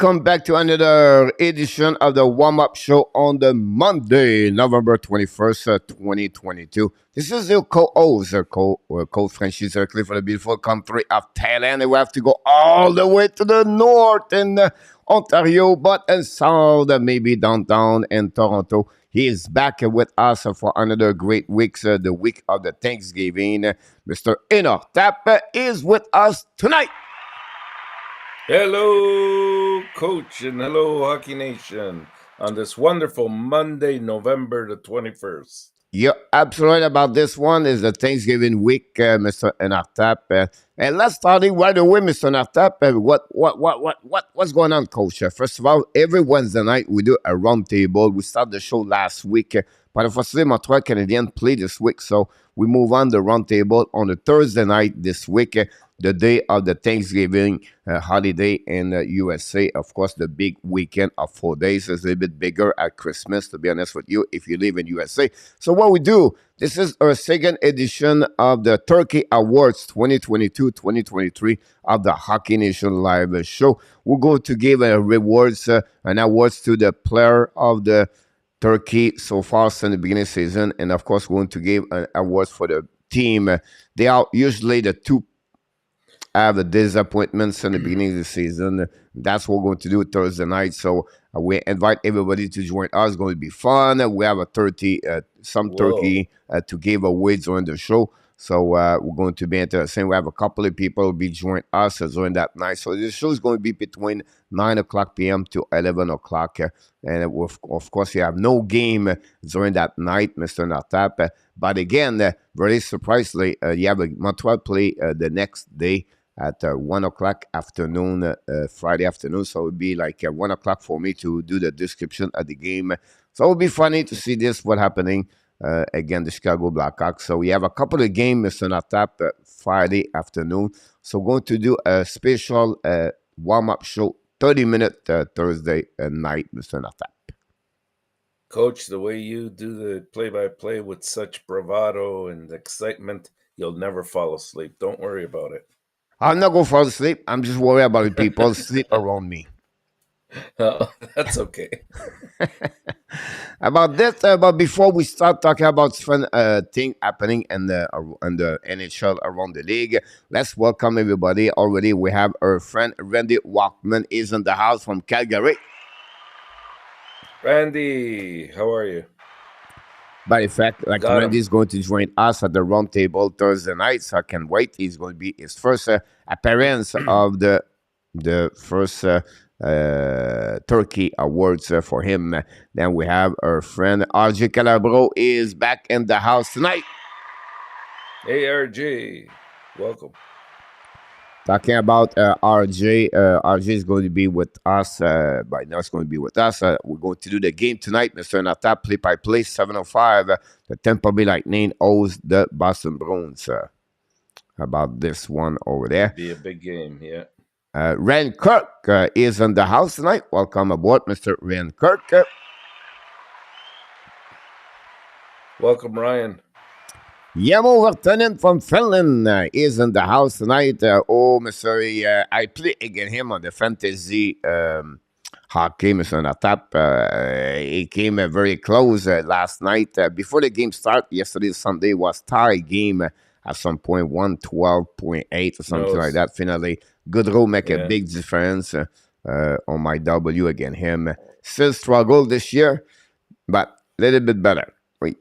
Welcome back to another edition of the warm-up show on the Monday, November 21st, 2022. This is your co-host, Coach Franchise Cliff for the beautiful country of Thailand. And we have to go all the way to the north in Ontario, but in south, maybe downtown in Toronto. He is back with us for another great week, the week of the Thanksgiving. Mr. ENORTAP is with us tonight. Hello, Coach, and hello, Hockey Nation, on this wonderful Monday, November the 21st. You're absolutely right about this one. Is the Thanksgiving week, Mr. ENORTAP. And let's start it right away, Mr. ENORTAP. What's going on, Coach? First of all, every Wednesday night we do a round table. We started the show last week, but unfortunately, Montreal Canadiens play this week, so we move on the round table on the Thursday night this week, the day of the Thanksgiving holiday in the USA. Of course, the big weekend of 4 days is a little bit bigger at Christmas, to be honest with you, if you live in USA. So what we do, this is our second edition of the Turkey Awards 2022-2023 of the Hockey Nation Live show. We're going to give rewards and awards to the player of the Turkey so far since the beginning of the season. And of course, we're going to give awards for the team. They are usually the two have the disappointments in the beginning of the season. That's what we're going to do Thursday night. So we invite everybody to join us. It's going to be fun. We have a turkey to give away during the show. So we're going to be interesting. We have a couple of people who will be joining us during that night. So the show is going to be between 9 o'clock p.m. to 11 o'clock. And of course, you have no game during that night, Mr. ENORTAP. But again, very surprisingly, you have a Montreal play the next day at 1 o'clock afternoon, Friday afternoon. So it would be like 1 o'clock for me to do the description of the game. So it would be funny to see what's happening again, the Chicago Blackhawks. So we have a couple of games, Mr. ENORTAP, Friday afternoon. So we're going to do a special warm-up show, 30-minute Thursday night, Mr. ENORTAP. Coach, the way you do the play-by-play with such bravado and excitement, you'll never fall asleep. Don't worry about it. I'm not going to fall asleep. I'm just worried about the people sleep around me. Oh, that's okay. But before we start talking about fun thing happening in the NHL around the league, let's welcome everybody. Already we have our friend Randy Walkman is in the house from Calgary. Randy, how are you? By the fact, Randy is going to join us at the round table Thursday night, so I can't wait. He's going to be his first appearance of the first Turkey Awards for him. Then we have our friend RJ Calabro is back in the house tonight. Hey, RJ. Welcome. Talking about RJ. RJ is going to be with us. By now, it's going to be with us. We're going to do the game tonight, Mr. ENORTAP, play-by-play, 7:05. The Tampa Bay Lightning owes the Boston Bruins. About this one over there. Be a big game, yeah. Ryan Kirk is in the house tonight. Welcome aboard, Mr. Ryan Kirk. Welcome, Ryan. Yamo Vertanen from Finland is in the house tonight. Mr. I play against him on the fantasy hockey, Mr. ENORTAP. He came very close last night. Before the game started, yesterday, Sunday, was tie game at some point, 112.8 or something like that. Finally, Goodrow make a big difference on my W against him. Still struggle this year, but a little bit better.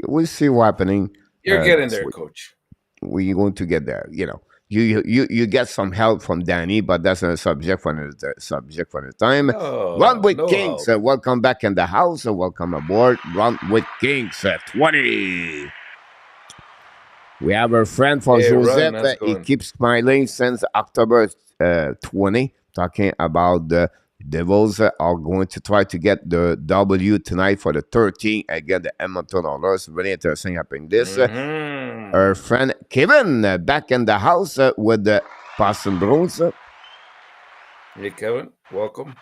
We'll see what's happening. You're getting there, Coach. We're going to get there. You know, you get some help from Danny, but that's a subject for the time. Run with Kings. Welcome back in the house. Welcome aboard. Run with Kings 20. We have our friend for Joseph. He keeps smiling since October 20, talking about the Devils are going to try to get the W tonight for the 13 against the Edmonton Oilers. Really interesting happening this. Our friend Kevin back in the house with the Boston Bruins. Hey, Kevin. Welcome.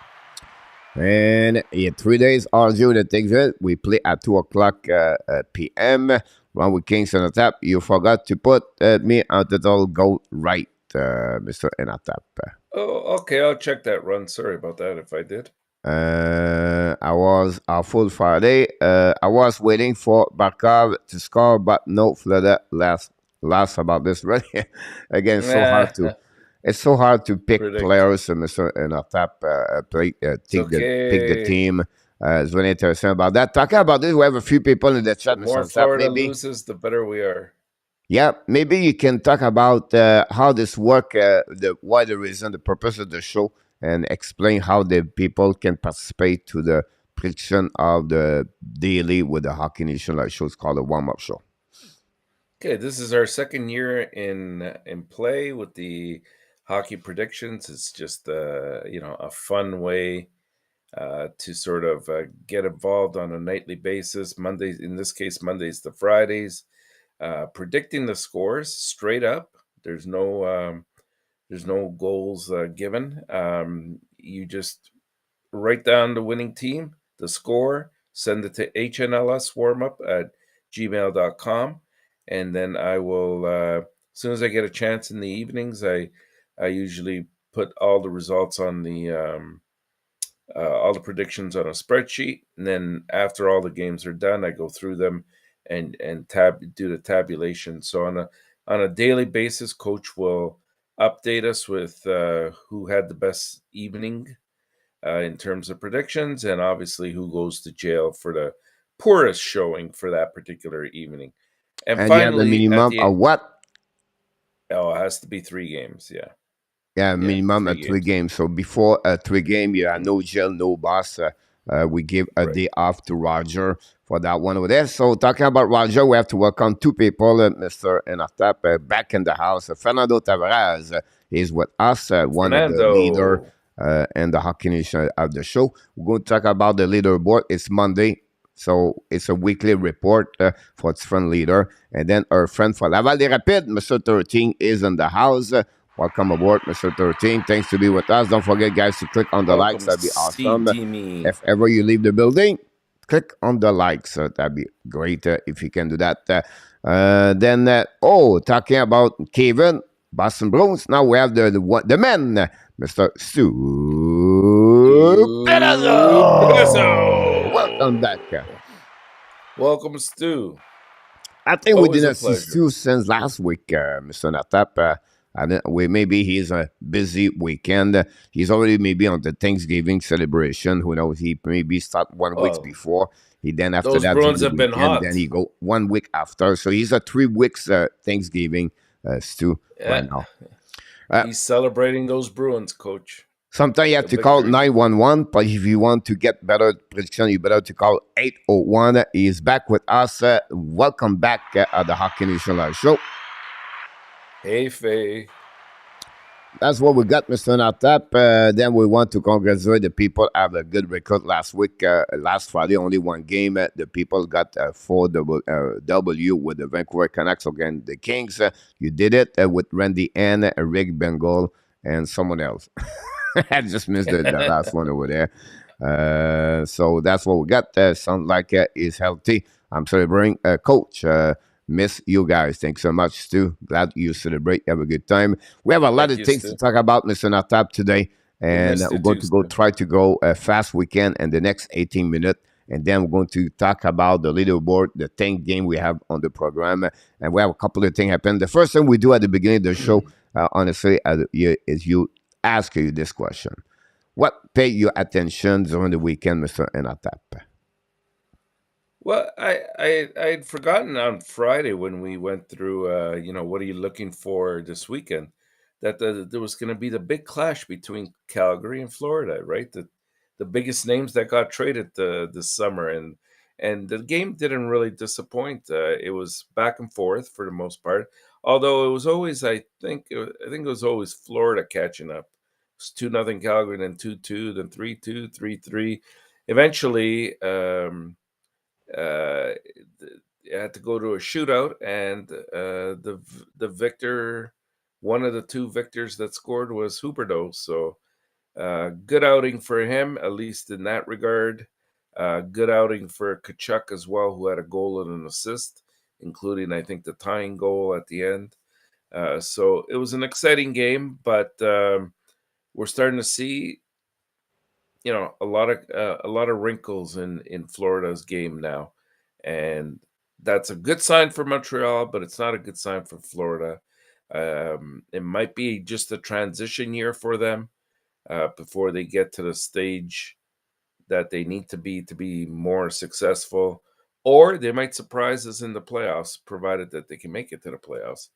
And 3 days, RJ that takes it. We play at 2 o'clock p.m. Run with Kings on the tap. You forgot to put me out. It all go right. Mr. ENORTAP. Oh, okay. I'll check that run. Sorry about that if I did. I was a full Friday. I was waiting for Barkov to score, but no flooded last about this. Really, again, it's so hard to pick Predict. players. Mr. ENORTAP It's pick the okay. team. It's very interesting about that. Talking about this, we have a few people in the The chat, Mr. more ENORTAP. Florida Maybe loses, the better we are. yeah, maybe you can talk about how this work, why the reason, the purpose of the show, and explain how the people can participate to the prediction of the daily with the Hockey Nation live show. It's called a warm-up show. Okay, this is our second year in play with the hockey predictions. It's just a fun way to sort of get involved on a nightly basis. Mondays, in this case, Mondays to Fridays, predicting the scores straight up. There's no goals given. You just write down the winning team, the score, send it to hnlswarmup@gmail.com, and then I will, as soon as I get a chance in the evenings, I usually put all the results on all the predictions on a spreadsheet, and then after all the games are done, I go through them and do the tabulation. So on a daily basis, Coach will update us with who had the best evening in terms of predictions, and obviously who goes to jail for the poorest showing for that particular evening. And And you have a finally, minimum of what? it has to be 3 games. Yeah, Yeah, minimum three at three games. games. So before a 3 game, you have Mhm. no jail, no boss. We give a Right. day off to Roger for that one over there. So talking about Roger, we have to welcome two people, Mr. Enartap, back in the house. Fernando Tavares is with us, one of the leader Fernando. and the Hockey Nation of the show. We're going to talk about the leaderboard. It's Monday. So it's a weekly report for its friend leader. And then our friend for Laval des Rapides, Mr. 13, is in the house. Welcome aboard, Mr. 13. Thanks to be with us. Don't forget, guys, to click on the likes. Welcome, That'd be C awesome. Teamy. If ever you leave the building, click on the likes. That'd be great if you can do that. Talking about Kevin, Boston Bruins. Now we have the men, Mr. Stu Pedazo. Welcome back. Welcome, Stu. I think we Always a didn't see pleasure. Stu since last week, Mr. Natap. Maybe he's a busy weekend. He's already maybe on the Thanksgiving celebration. Who knows? He maybe start 1 week Well, before. He then after those that during Bruins the have been weekend. Then hot. he go 1 week after. So he's a 3 weeks Thanksgiving Stu right Yeah, now. Uh, he's celebrating those Bruins, Coach. Sometimes you have The to call victory. 911, but if you want to get better prediction, you better to call 801. He's back with us. Welcome back at the Hockey Nation Live Show. Hey, Faye. That's what we got, Mr. Natap. Then we want to congratulate the people have a good record last week. Last Friday, only one game. The people got 4 W with the Vancouver Canucks against the Kings. You did it with Randy N, Rick Bengal, and someone else. I just missed the last one over there. So that's what we got. Sound like is healthy. I'm celebrating, Coach. Miss you guys. Thanks so much, Stu. Glad you celebrate. Have a good time. We have a lot Thank of you, things to Stu. talk about, Mr. Natap, today. We And missed we're you going too, to go Stu. try to go a fast weekend in the next 18 minutes. And then we're going to talk about the leaderboard, the 10 game we have on the program. And we have a couple of things happen. The first thing we do at the beginning of the show, honestly, is you ask you this question. What paid your attention during the weekend, Mr. Enatap? Well, I'd forgotten on Friday when we went through, what are you looking for this weekend? That there was going to be the big clash between Calgary and Florida, right? The biggest names that got traded this summer, and the game didn't really disappoint. It was back and forth for the most part, although it was always, I think it was always Florida catching up. It's 2-0 Calgary, then 2-2, then 3-2, 3-3. Eventually. Uh, it had to go to a shootout, and the victor, one of the two victors that scored was Huberdeau. So good outing for him, at least in that regard. Good outing for Kachuk as well, who had a goal and an assist, including I think the tying goal at the end. So it was an exciting game, but we're starting to see, a lot of wrinkles in Florida's game now, and that's a good sign for Montreal, but it's not a good sign for Florida. It might be just a transition year for them before they get to the stage that they need to be more successful, or they might surprise us in the playoffs, provided that they can make it to the playoffs,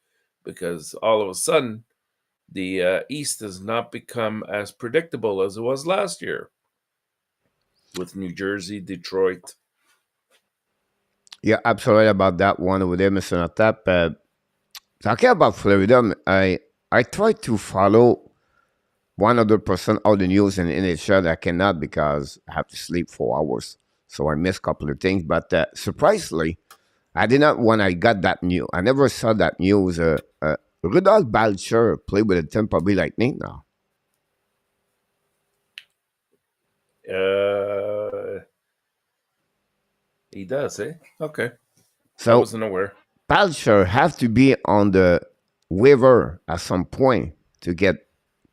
because all of a sudden the East has not become as predictable as it was last year with New Jersey, Detroit. Yeah, absolutely about that one over there, Mr. Natap. Talking about Florida, I try to follow 100% all the news in NHL. I cannot because I have to sleep 4 hours, so I miss a couple of things. But surprisingly, I did not when I got that news. I never saw that news. Rudolph Balcher played with the Tampa Bay Lightning now. Uh, he does, eh? Okay, I So wasn't aware. Balcher have to be on the waiver at some point to get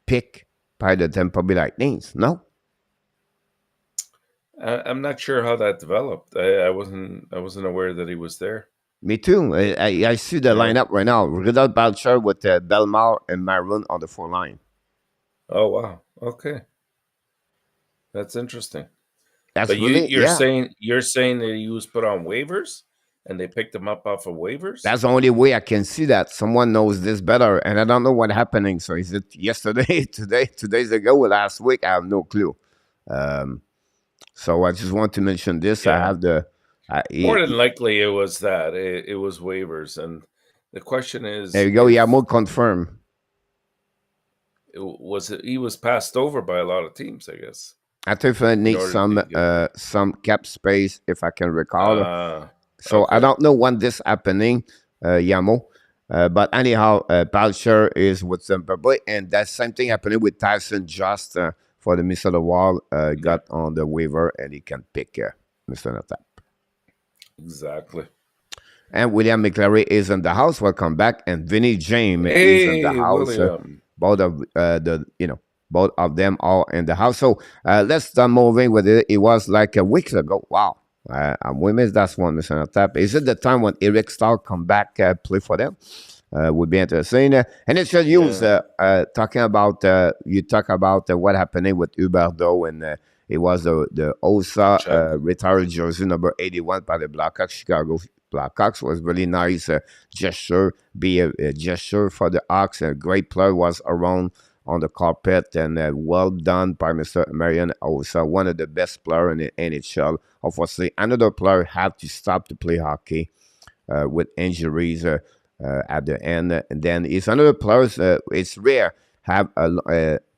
picked by the Tampa Bay Lightnings. No, I'm not sure how that developed. I wasn't aware that he was there. me too. I see the Yeah. lineup right now. Rudolph Balcher with Belmar and Maroon on the 4 line. Oh wow. Okay, that's interesting. That's But you really, you're yeah. saying you're saying that he was put on waivers and they picked him up off of waivers? That's the only way I can see that. Someone knows this better, and I don't know what happening. So is it yesterday, today, 2 days ago, or last week? I have no clue. Um, so I just want to mention this. I Yeah. have the. More than likely, it was that. It was waivers, and the question There is you go. Yeah, if more confirm. he was passed over by a lot of teams, I guess, I definitely in need order to get him. some cap space if I can recall. So I Okay. don't know when this happening, Yamo. But anyhow, Balcher is with Zimbabwe, and that same thing happening with Tyson Just for the Minnesota Wild. Yeah, Got on the waiver, and he can pick Mr. Nata. exactly. And William McClary is in the house. Welcome back. And Vinny James is in the Hey, house. William. Both of both of them are in the house. So let's start moving with it. It was like a week ago. Wow. We missed that one, Mr. Tap. Is it the time when Eric Starr come back play for them? Would be interesting. And it's just use Yeah, talking about you talk about what happening with Huberdeau and it was the OSA Chuck. retired jersey number 81 by the Blackhawks Chicago Blackhawks was really nice gesture, be a gesture for the Hawks. A great player was around on the carpet and well done by Mr. Marion Osa, one of the best players in the NHL. Unfortunately, another player had to stop to play hockey with injuries at the end. And then it's another player, it's rare, have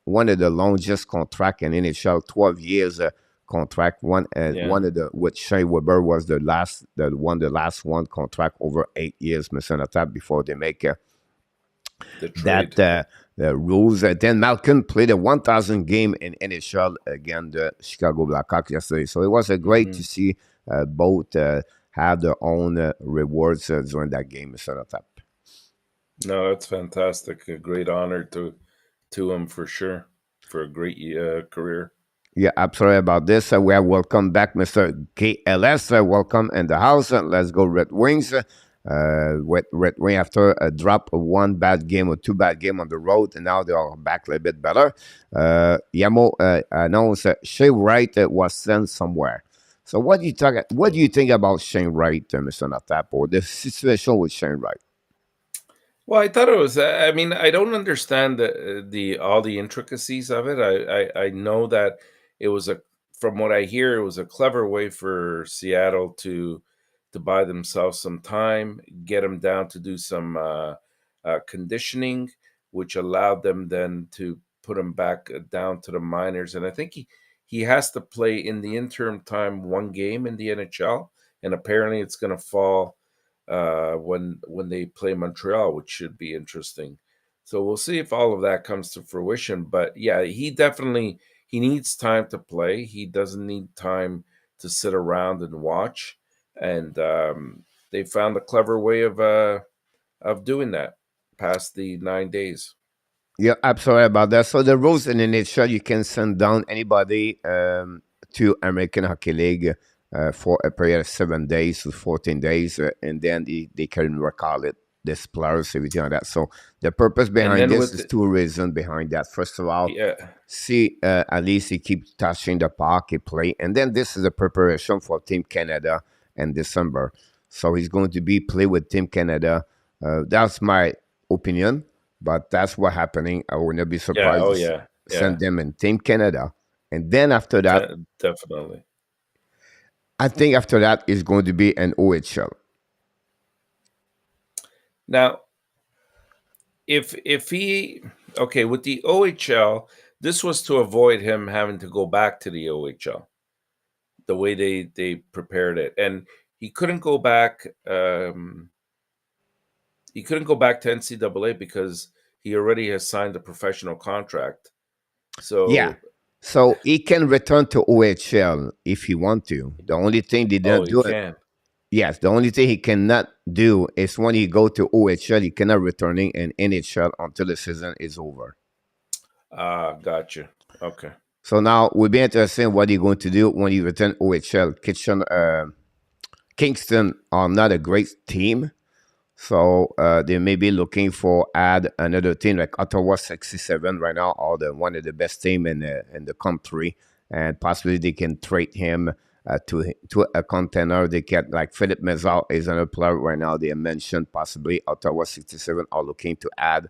one of the longest contract in NHL, 12 years contract. Yeah, One of the with Shea Weber was the last one contract over 8 years, Mr. Tap before they make the that trade. rules. Then Malcolm played a 1,000 game in NHL against the Chicago Blackhawks yesterday. So it was great Hmm. to see both have their own rewards during that game, Mr. Tap. No, that's fantastic. A great honor to him for sure, for a great career. Yeah, absolutely about this. We are welcome back, Mr. KLS. Welcome in the house. Let's go Red Wings. With Red Wing after a drop of one bad game or two bad game on the road, and now they are back a little bit better. Yamo announced Shea Wright was sent somewhere. So what do you think about Shane Wright, Mr. Natap, or the situation with Shane Wright? Well, I thought it was. I mean, I don't understand the all the intricacies of it. I know that it was a, from what I hear, it was a clever way for Seattle to buy themselves some time, get them down to do some conditioning, which allowed them then to put him back down to the minors. And I think he has to play in the interim time one game in the NHL, and apparently it's going to fall when they play Montreal, which should be interesting. So we'll see if all of that comes to fruition. But yeah, he needs time to play. He doesn't need time to sit around and watch. And they found a clever way of doing that. past the 9 days. Yeah, absolutely about that. So the rules in the NHL, you can send down anybody to American Hockey League for a period of 7 days to 14 days, and then they can recall it, this players, everything like that. So the purpose And behind then this with is two reasons behind that. First of all, yeah, see at least he keeps touching the puck, he play, and then this is a preparation for Team Canada in December. So he's going to be play with Team Canada. That's my opinion, but that's what happening. I would not be yeah, surprised oh to yeah, send yeah, them in Team Canada, and then after that, definitely. I think after that is going to be an OHL. Now, if he okay with the OHL, this was to avoid him having to go back to the OHL. The way they prepared it, and he couldn't go back. He couldn't go back to NCAA because he already has signed a professional contract. Yeah. So, So he can return to OHL if he want to. The only thing they oh, didn't he do it. can. Yes, the only thing he cannot do is when he go to OHL, he cannot returning in NHL until the season is over. Ah, gotcha. Okay. So now we'll be interested in what he's going to do when he return OHL. Kingston are not a great team, so they may be looking for add another team like Ottawa 67 right now, or the one of the best team in the country, and possibly they can trade him to a contender. They get like Philip Mezal is another player right now. They mentioned possibly Ottawa 67 are looking to add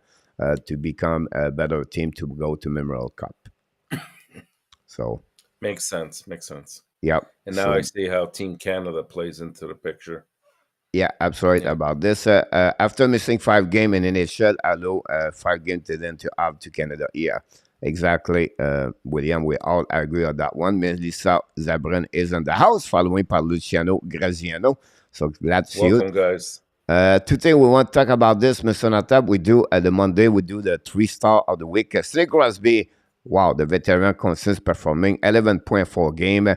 to become a better team to go to Memorial Cup. So Makes sense. Makes sense. yeah, And now I so see how Team Canada plays into the picture. yeah, absolutely Yeah. about this. After missing 5 games in NHL, allow 5 games to then to have to Canada. Yeah, exactly. William, we all agree on that one. Melissa Zabrin is in the house, following by Luciano Graziano. So glad to see you. Welcome, guys. Today we want to talk about this, Mr. Natab. We do the Monday, we do the 3 star of the week. Sidney Crosby, wow, the veteran consistent performing 11.4 game.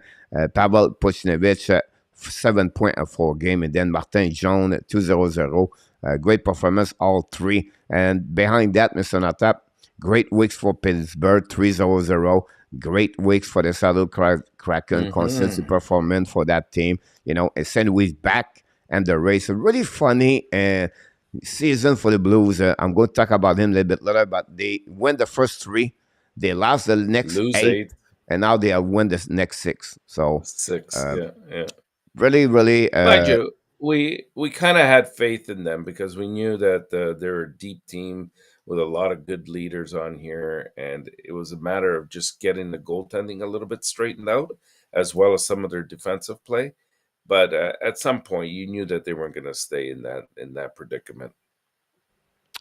Pavel Puchnevich, 7.4 game. And then Martin Jones, 2.00. Great performance, all three. And behind that, Mr. Natab, great weeks for Pittsburgh, 3.00. Great weeks for the Seattle Kraken, consistent performance for that team. You know, and St. Louis back and the race. A really funny season for the Blues. I'm going to talk about him a little bit later, but they win the first three. They lost the next Lose eight, 8, and now they have won the next six. So 6. uh, Yeah, yeah. really, really, Mind you, we kind of had faith in them because we knew that they're a deep team with a lot of good leaders on here, and it was a matter of just getting the goaltending a little bit straightened out, as well as some of their defensive play. But at some point, you knew that they weren't going to stay in that predicament.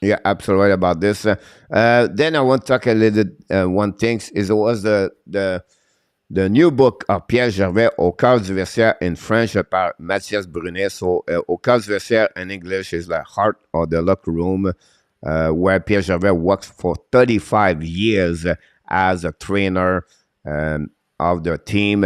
yeah, absolutely about this. Then I want to talk a little one thing is it was the new book of Pierre Gervais, Au cœur du vestiaire in French par Mathias Brunet. So, Au cœur du vestiaire in English is the heart of the locker room, where Pierre Gervais works for 35 years as a trainer of the team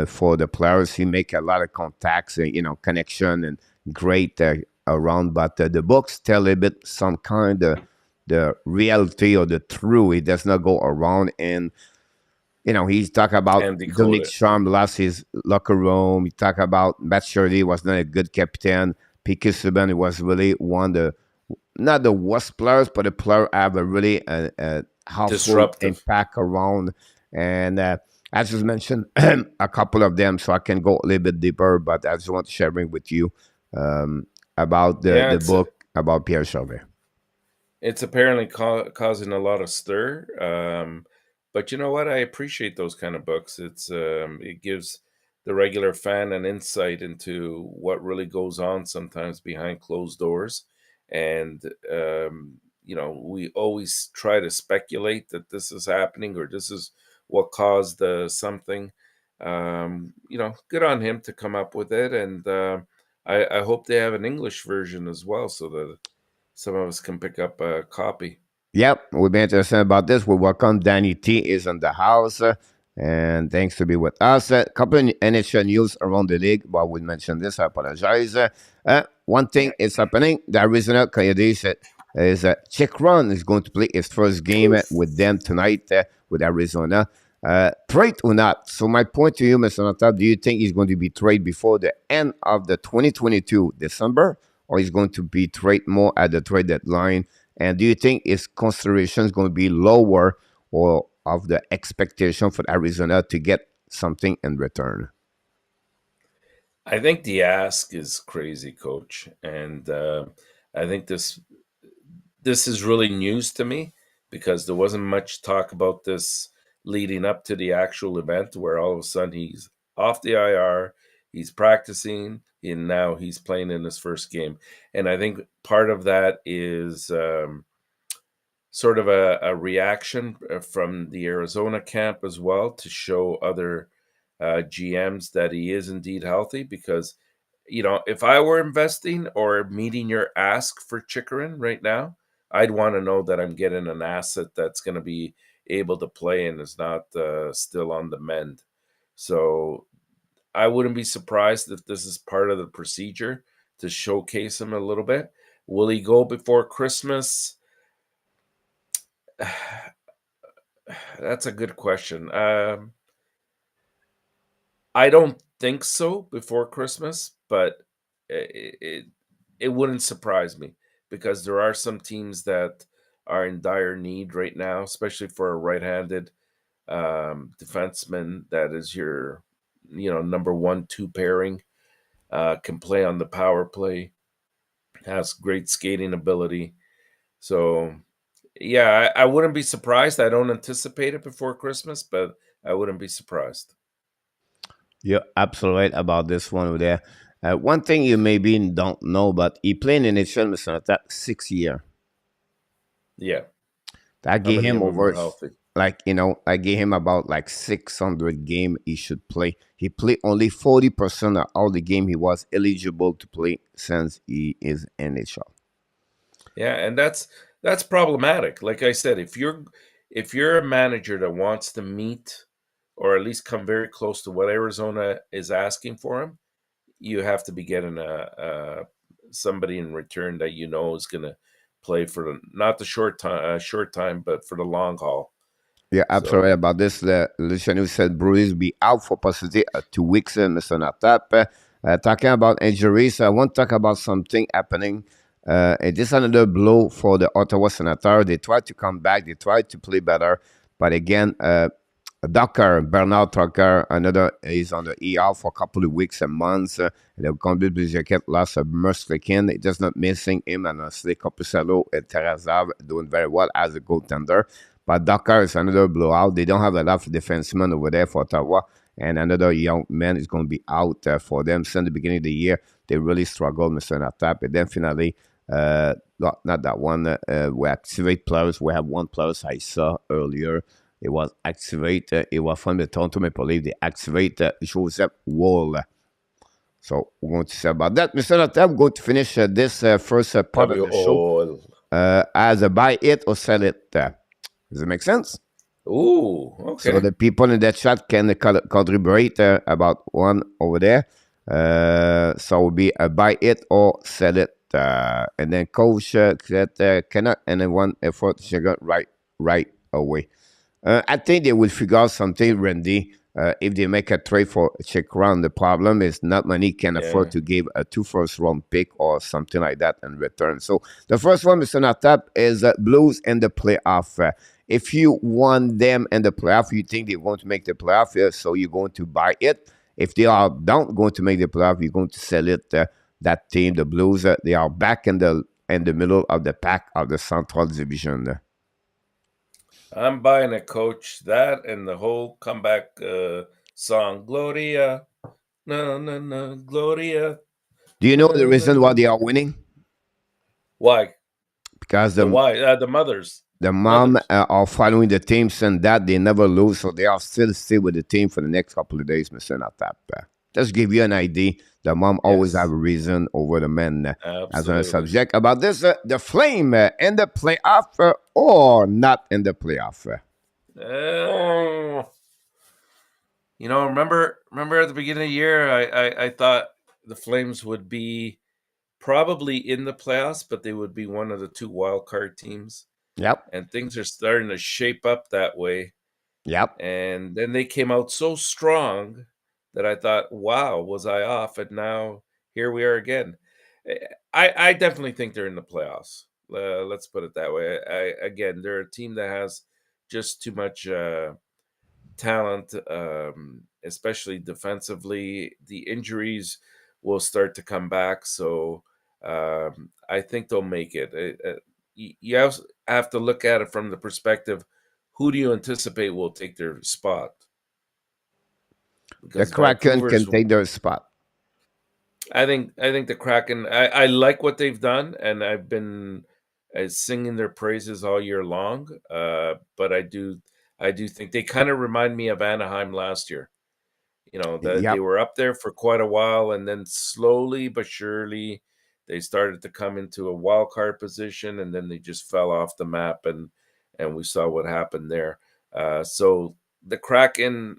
for the players. He make a lot of contacts, connection and great around. But the books tell a bit some kind of the reality or the truth. It does not go around and he's talk about And decode Dominic it. Charm lost his locker room. He talk about Matt Shirley was not a good captain. Piquet Subban was really one of the not the worst players, but the player have a really helpful Disruptive. impact around. And I just mentioned a couple of them, so I can go a little bit deeper. But I just want to sharing with you about Yeah, the book about Pierre Chauvet. it's apparently causing a lot of stir. But you know what? I appreciate those kind of books. It gives the regular fan an insight into what really goes on sometimes behind closed doors, and we always try to speculate that this is happening or this is what caused something. Good on him to come up with it, and I hope they have an English version as well, so that some of us can pick up a copy. Yep, we'll be interested about this. We welcome Danny T is in the house, and thanks to be with us. A couple of NHL news around the league. While we mentioned this, I apologize. One thing is happening. The Arizona Coyotes is Chikron is going to play his first game with them tonight with Arizona. Trade or not? So my point to you, Mr. Nata, do you think he's going to be traded before the end of the 2022 December, or he's going to be traded more at the trade deadline? And do you think his consideration is going to be lower or of the expectation for Arizona to get something in return? I think the ask is crazy, Coach, and I think this is really news to me because there wasn't much talk about this leading up to the actual event, where all of a sudden he's off the IR, he's practicing, and now he's playing in his first game. And I think part of that is sort of a reaction from the Arizona camp as well, to show other GMs that he is indeed healthy. Because, if I were investing or meeting your ask for Chikrin right now, I'd want to know that I'm getting an asset that's going to be able to play and is not still on the mend. So I wouldn't be surprised if this is part of the procedure to showcase him a little bit. Will he go before Christmas? That's a good question. I don't think so before Christmas, but it wouldn't surprise me, because there are some teams that are in dire need right now, especially for a right-handed defenseman that is your number 1-2 pairing. Can play on the power play, has great skating ability. So yeah, I wouldn't be surprised. I don't anticipate it before Christmas, but I wouldn't be surprised. You're absolutely right about this one over there. One thing you maybe don't know, but he played in NHL, Mr. Nata, 6 year. Yeah. I How gave many him of them are over, healthy? like, I gave him about like 600 game he should play. He played only 40% of all the game he was eligible to play since he is NHL. Yeah, and that's problematic. Like I said, if you're a manager that wants to meet or at least come very close to what Arizona is asking for him, you have to be getting a somebody in return that is going to play for not the short time, but for the long haul. Yeah, absolutely So about this. Luciano said Bruce will be out for possibly 2 weeks, Mr. Natap. Talking about injuries, I want to talk about something happening. And this is another blow for the Ottawa Senators. They tried to come back, they tried to play better, but again, Bernard Tucker, another is on the ER for a couple of weeks and months. The Conduit Blizzard lost a Murslikin. It does not missing him, and honestly, Copusello and Tarazav doing very well as a goaltender. But Dakar is another blowout. They don't have a lot of defensemen over there for Ottawa, and another young man is going to be out for them. Since the beginning of the year, they really struggled, Mr. Natap. And then finally, not that one, we activate players. We have one player I saw earlier. It was activated. It was from the Toronto Maple Leafs. They activate Joseph Wall. So we're going to say about that. Mr. Natap, we're going to finish this first part of W the show O. as a buy it or sell it. Does it make sense? Ooh, So okay. the people in the chat can contribute about one over there. So it will be a buy it or sell it. And then coach cannot anyone afford to check out right away. I think they will figure out something, Randy. If they make a trade for a check round, the problem is not many can afford Yeah. to give a 2 first round pick or something like that in return. So the first one, Mr. Natap, is Blues in the playoff. If you want them in the playoff, you think they're going to make the playoff, so you're going to buy it. If they are don't going to make the playoff, you're going to sell it. That team, the Blues, they are back in the middle of the pack of the Central Division. I'm buying a coach, that and the whole comeback song, Gloria. No, no, no, Gloria. Do you know the No, no, reason why no. they are winning? Why? Because The the why? The mothers. the mom Mothers. are following the team, and that they never lose, so they are still stay with the team for the next couple of days, Mr. Natap. Just give you an idea. The mom always have Yes, a reason over the men as a absolutely. subject about this. The Flame in the playoff or not in the playoff. Oh, remember at the beginning of the year, I thought the Flames would be probably in the playoffs, but they would be one of the two wild card teams. Yep. And things are starting to shape up that way. Yep. And then they came out so strong that I thought, wow, was I off? And now here we are again. Eh, I definitely think they're in the playoffs. Let's put it that way. Again, they're a team that has just too much talent, especially defensively. The injuries will start to come back, so I think they'll make it. You have to look at it from the perspective: who do you anticipate will take their spot? The Because Kraken can Vancouver's, take their spot. I think the Kraken. I like what they've done, and I've been singing their praises all year long. But I do think they kind of remind me of Anaheim last year. That they Yep. were up there for quite a while, and then slowly but surely they started to come into a wild card position, and then they just fell off the map, and we saw what happened there. So the Kraken,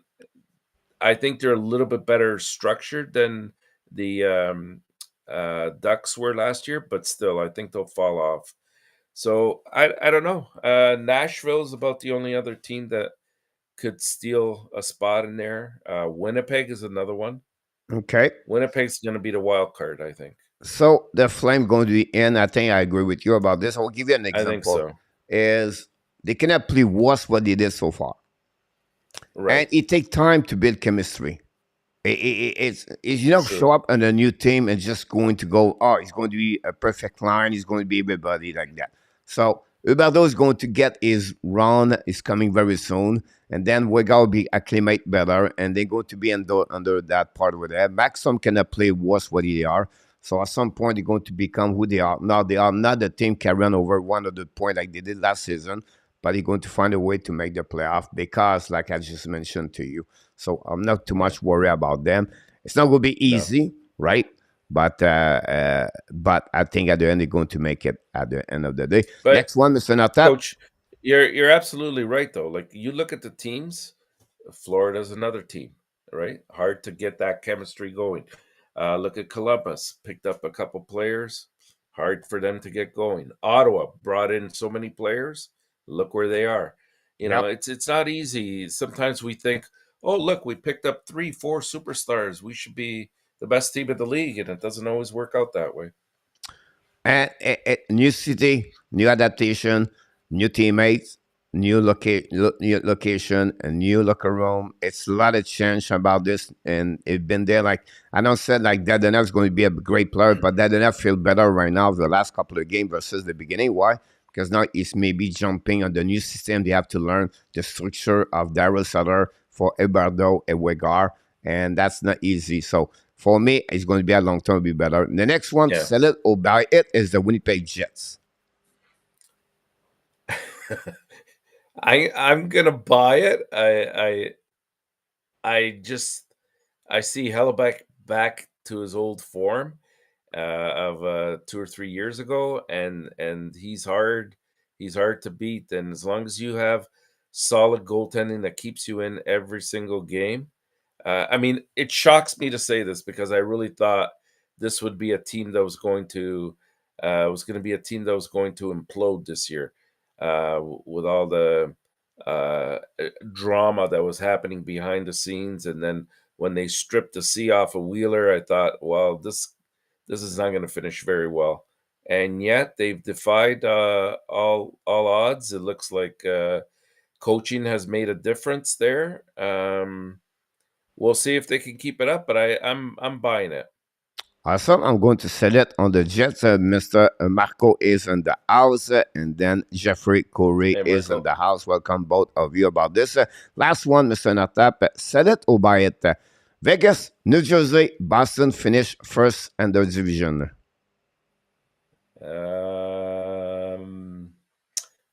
I think they're a little bit better structured than the Ducks were last year, but still, I think they'll fall off. So I don't know. Nashville is about the only other team that could steal a spot in there. Winnipeg is another one. Okay. Winnipeg's going to be the wild card, I think. So the Flame going to be in. I think I agree with you about this. I'll give you an I think example. so. Is they cannot play worse what they did so far, and Right. it takes time to build chemistry. It's you don't show True. up on a new team and just going to go, oh, it's going to be a perfect line, it's going to be everybody like that. So Huberdeau is going to get his run is coming very soon, and then we got to be acclimate better, and they're going to be under that part over there. Maxim cannot play worse what they are. So at some point they're going to become who they are. Now they are not the team can run over 100 points like they did last season, but they're going to find a way to make the playoff because, like I just mentioned to you, so I'm not too Yeah. much worried about them. It's not going to be No. easy, right? But I think at the end they're going to make it at the end of the day. But Next one, Mr. Natap. coach, you're absolutely right though. Like you look at the teams, Florida's another team, right? Hard to get that chemistry going. Look at Columbus, picked up a couple players, hard for them to get going. Ottawa brought in so many players. Look where they are. Yep. It's not easy. Sometimes we think, oh look, we picked up 3, 4 superstars. We should be the best team in the league, and it doesn't always work out that way. And new city, new adaptation, new teammates, new location, a new locker room. It's a lot of change about this, and it's been there. Like I don't said, like Dadanev's going to be a great player, but Dadanev feel better right now the last couple of games versus the beginning. Why? Because now he's maybe jumping on the new system. They have to learn the structure of Daryl Sutter for Eberdo and Wegar, and that's not easy. So for me, it's going to be a long term, be better. The next one, Yeah. sell it or buy it, is the Winnipeg Jets. I'm gonna buy it. I see Hellebuck back to his old form of 2 or 3 years ago, and he's hard to beat. And as long as you have solid goaltending that keeps you in every single game, I mean, it shocks me to say this because I really thought this would be a team that was going to be a team that was going to implode this year, with all the drama that was happening behind the scenes, and then when they stripped the C off of Wheeler, I thought, well, this is not going to finish very well. And yet they've defied all odds. It looks like coaching has made a difference there. We'll see if they can keep it up, but I'm buying it. Awesome. I'm going to sell it on the Jets. Mr. Marco is in the house, and then Jeffrey Corey Hey, is in Marco. the house. Welcome both of you about this. Last one, Mr. Natap, sell it or buy it. Vegas, New Jersey, Boston finish first in the division.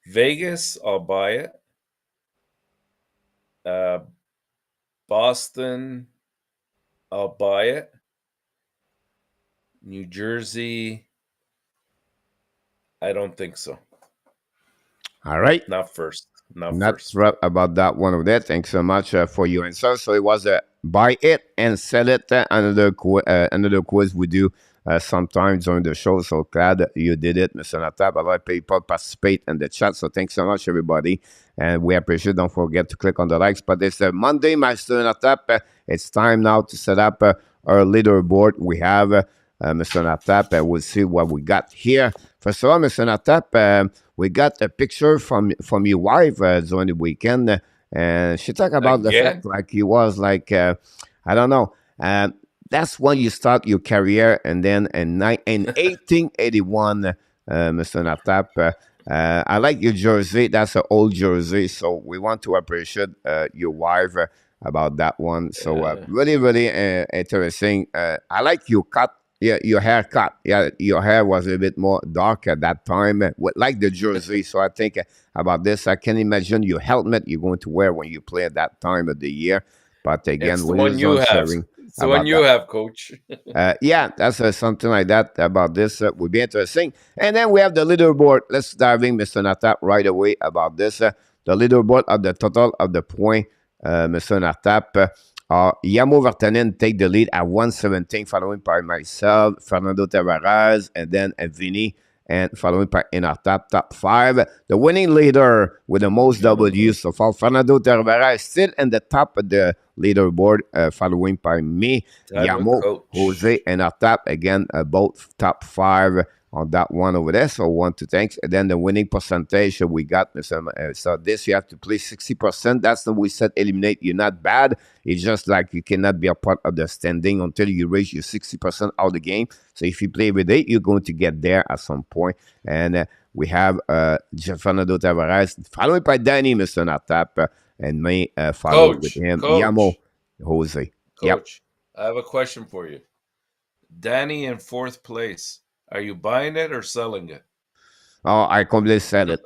Vegas, I'll buy it. Boston, I'll buy it. New Jersey, I don't think so. All right. Not first. Not Not first. right about that one of that. Thanks so much for your answer. So it was a buy it and sell it. Another quiz we do sometimes during the show. So glad that you did it, Mr. Natap. A lot of people participate in the chat. So thanks so much, everybody. And we appreciate. Don't forget to click on the likes. But it's a Monday, Mr. Natap. It's time now to set up our leaderboard. We have Mr. Natap. We'll see what we got here. First of all, Mr. Natap, we got a picture from your wife during the weekend, and she talked about the fact Again? like he was like I don't know. That's when you start your career, and then in 1881, Mr. Natap. I like your jersey. That's an old jersey, so we want to appreciate your wife about that one. So really, really interesting. I like your cut. Yeah, your haircut. Yeah, your hair was a bit more dark at that time, like the jersey. So I think about this. I can imagine your helmet you're going to wear when you play at that time of the year. But again, It's the we one just you don't have. sharing It's the one about you that. have, Coach. Yeah, that's something like that about this would be interesting. And then we have the leaderboard. Let's dive in, Mr. Natap, right away about this. The leaderboard of the total of the point, Mr. Natap. Yamo Vartanen take the lead at 117, following by myself, Fernando Tavares, and then Vinny, and following by ENORTAP, top 5. The winning leader with the most W's so far, Fernando Tavares, still in the top of the leaderboard, following by me, Tied with Yamo, Jose, Coach. and ENORTAP. Again, both top 5 on that one over there. So one to thanks. And then the winning percentage we got. So this you have to play 60%. That's the we said eliminate. You're not bad. It's just like you cannot be a part of the standing until you reach your 60% of the game. So if you play with it, you're going to get there at some point. And we have Fernando Tavares, followed by Danny, Mr. Natap, and me follow with him, Yamo, Coach, Jose. Yep. Coach, I have a question for you. Danny in 4th place. Are you buying it or selling it? Oh, I completely said it.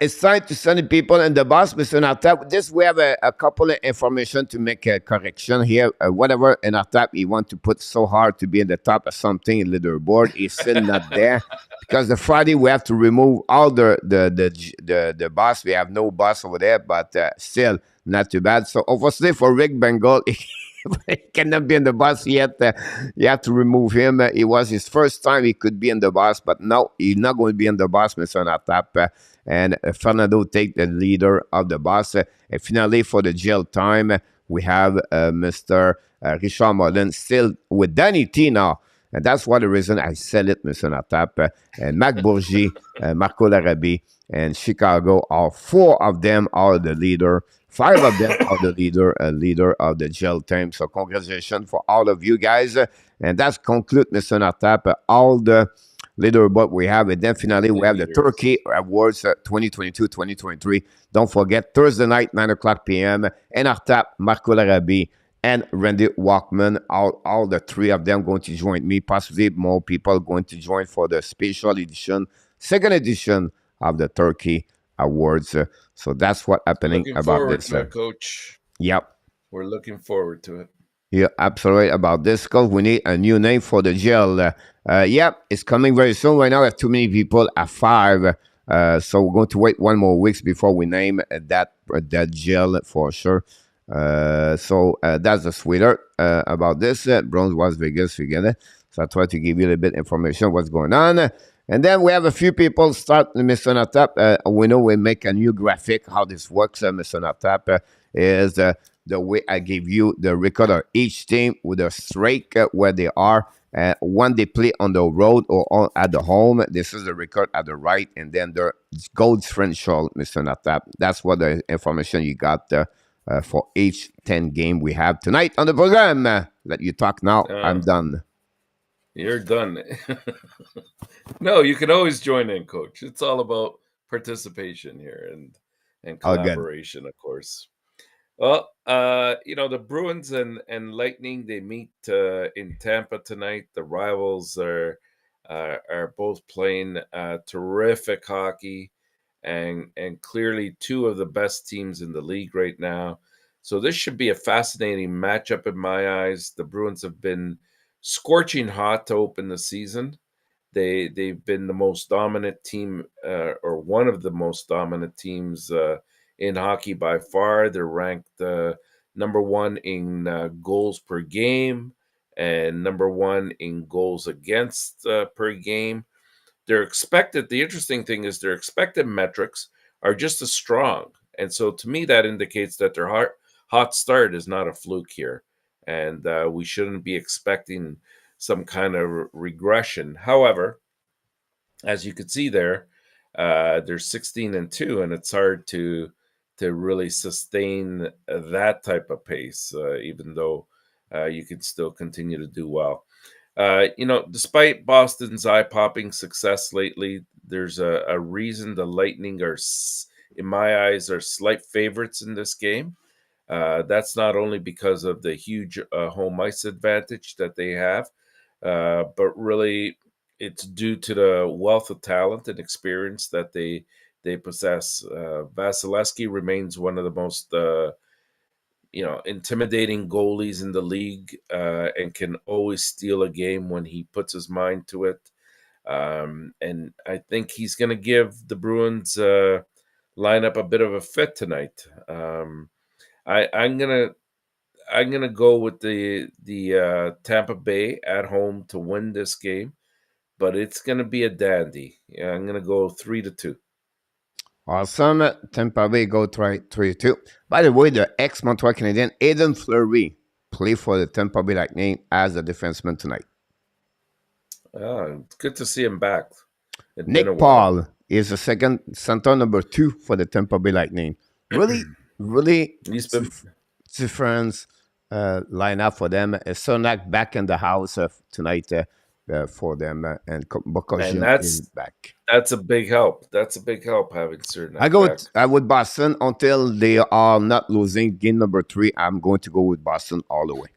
It's time to send the people in the bus, Mr. Natap. This we have a couple of information to make a correction here. Whatever in Natap you want to put so hard to be in the top of something in leaderboard is still not there because the Friday we have to remove all the bus. We have no bus over there, but still not too bad. So obviously for Rick Bengal. He cannot be in the bus yet. You have to remove him. It was his first time he could be in the bus, but no, he's not going to be in the bus, Mr. Natap. And Fernando take the leader of the bus. And finally, for the jail time, we have Mr. Richard Molin still with Danny T now. And that's one of the reason I sell it, Mr. Natap. And Mac Bourgie, Marco Larabie, and Chicago, all 4 of them are the leader. 5 of them are the leader of the jail team. So congratulations for all of you guys. And that's conclude, Mr. Natap, all the leaderboard we have. And then finally, we have the Turkey Awards 2022-2023. Don't forget, Thursday night, 9 o'clock p.m. ENORTAP, Marco Larabie, and Randy Walkman. All the 3 of them going to join me. Possibly more people going to join for the special edition, second edition of the Turkey Awards. So that's what happening Looking about forward this. to it, Coach. Yep. We're looking forward to it. You're absolutely right about this because we need a new name for the jail. Yep, it's coming very soon. Right now, we have too many people at 5. So we're going to wait 1 more weeks before we name that jail for sure. So that's the sweeter about this. Bronze was Vegas, we get it. So I try to give you a little bit information what's going on. And then we have a few people start, Mr. Natap. We know we make a new graphic. How this works, Mr. Natap, is the way I give you the record of each team with a strike where they are. When they play on the road or at the home, this is the record at the right. And then the goal differential, Mr. Natap. That's what the information you got for each 10 game we have tonight on the program. Let you talk now. I'm done. You're done. No, you can always join in, Coach. It's all about participation here and All good. collaboration, of course. Well, the Bruins and Lightning, they meet in Tampa tonight. The rivals are both playing terrific hockey and clearly 2 of the best teams in the league right now. So this should be a fascinating matchup in my eyes. The Bruins have been scorching hot to open the season. They've been the most dominant team, or one of the most dominant teams in hockey by far. They're ranked number one in goals per game and number one in goals against per game. Their expected, the interesting thing is their expected metrics are just as strong. And so to me, that indicates that their hot start is not a fluke here. And we shouldn't be expecting some kind of regression. However, as you could see there, they're 16-2, and it's hard to really sustain that type of pace, even though you can still continue to do well. Despite Boston's eye-popping success lately, there's a reason the Lightning are, in my eyes, are slight favorites in this game. That's not only because of the huge home ice advantage that they have, but really it's due to the wealth of talent and experience that they possess. Vasilevsky remains one of the most intimidating goalies in the league, and can always steal a game when he puts his mind to it. And I think he's going to give the Bruins lineup a bit of a fit tonight. I'm gonna go with the Tampa Bay at home to win this game, but it's gonna be a dandy. Yeah, I'm gonna go 3-2. Awesome. Tampa Bay go 3-2. By the way, the ex-Montreal Canadian Aiden Fleury play for the Tampa Bay Lightning as a defenseman tonight. It's good to see him back. It's been a Nick while. Paul is the second center number 2 for the Tampa Bay Lightning. Really He's been different lineup for them. Sonak back in the house tonight for them, and and Bokosian is back. that's a big help. That's a big help having I Cernak go back. with Boston until they are not losing game number 3. I'm going to go with Boston all the way.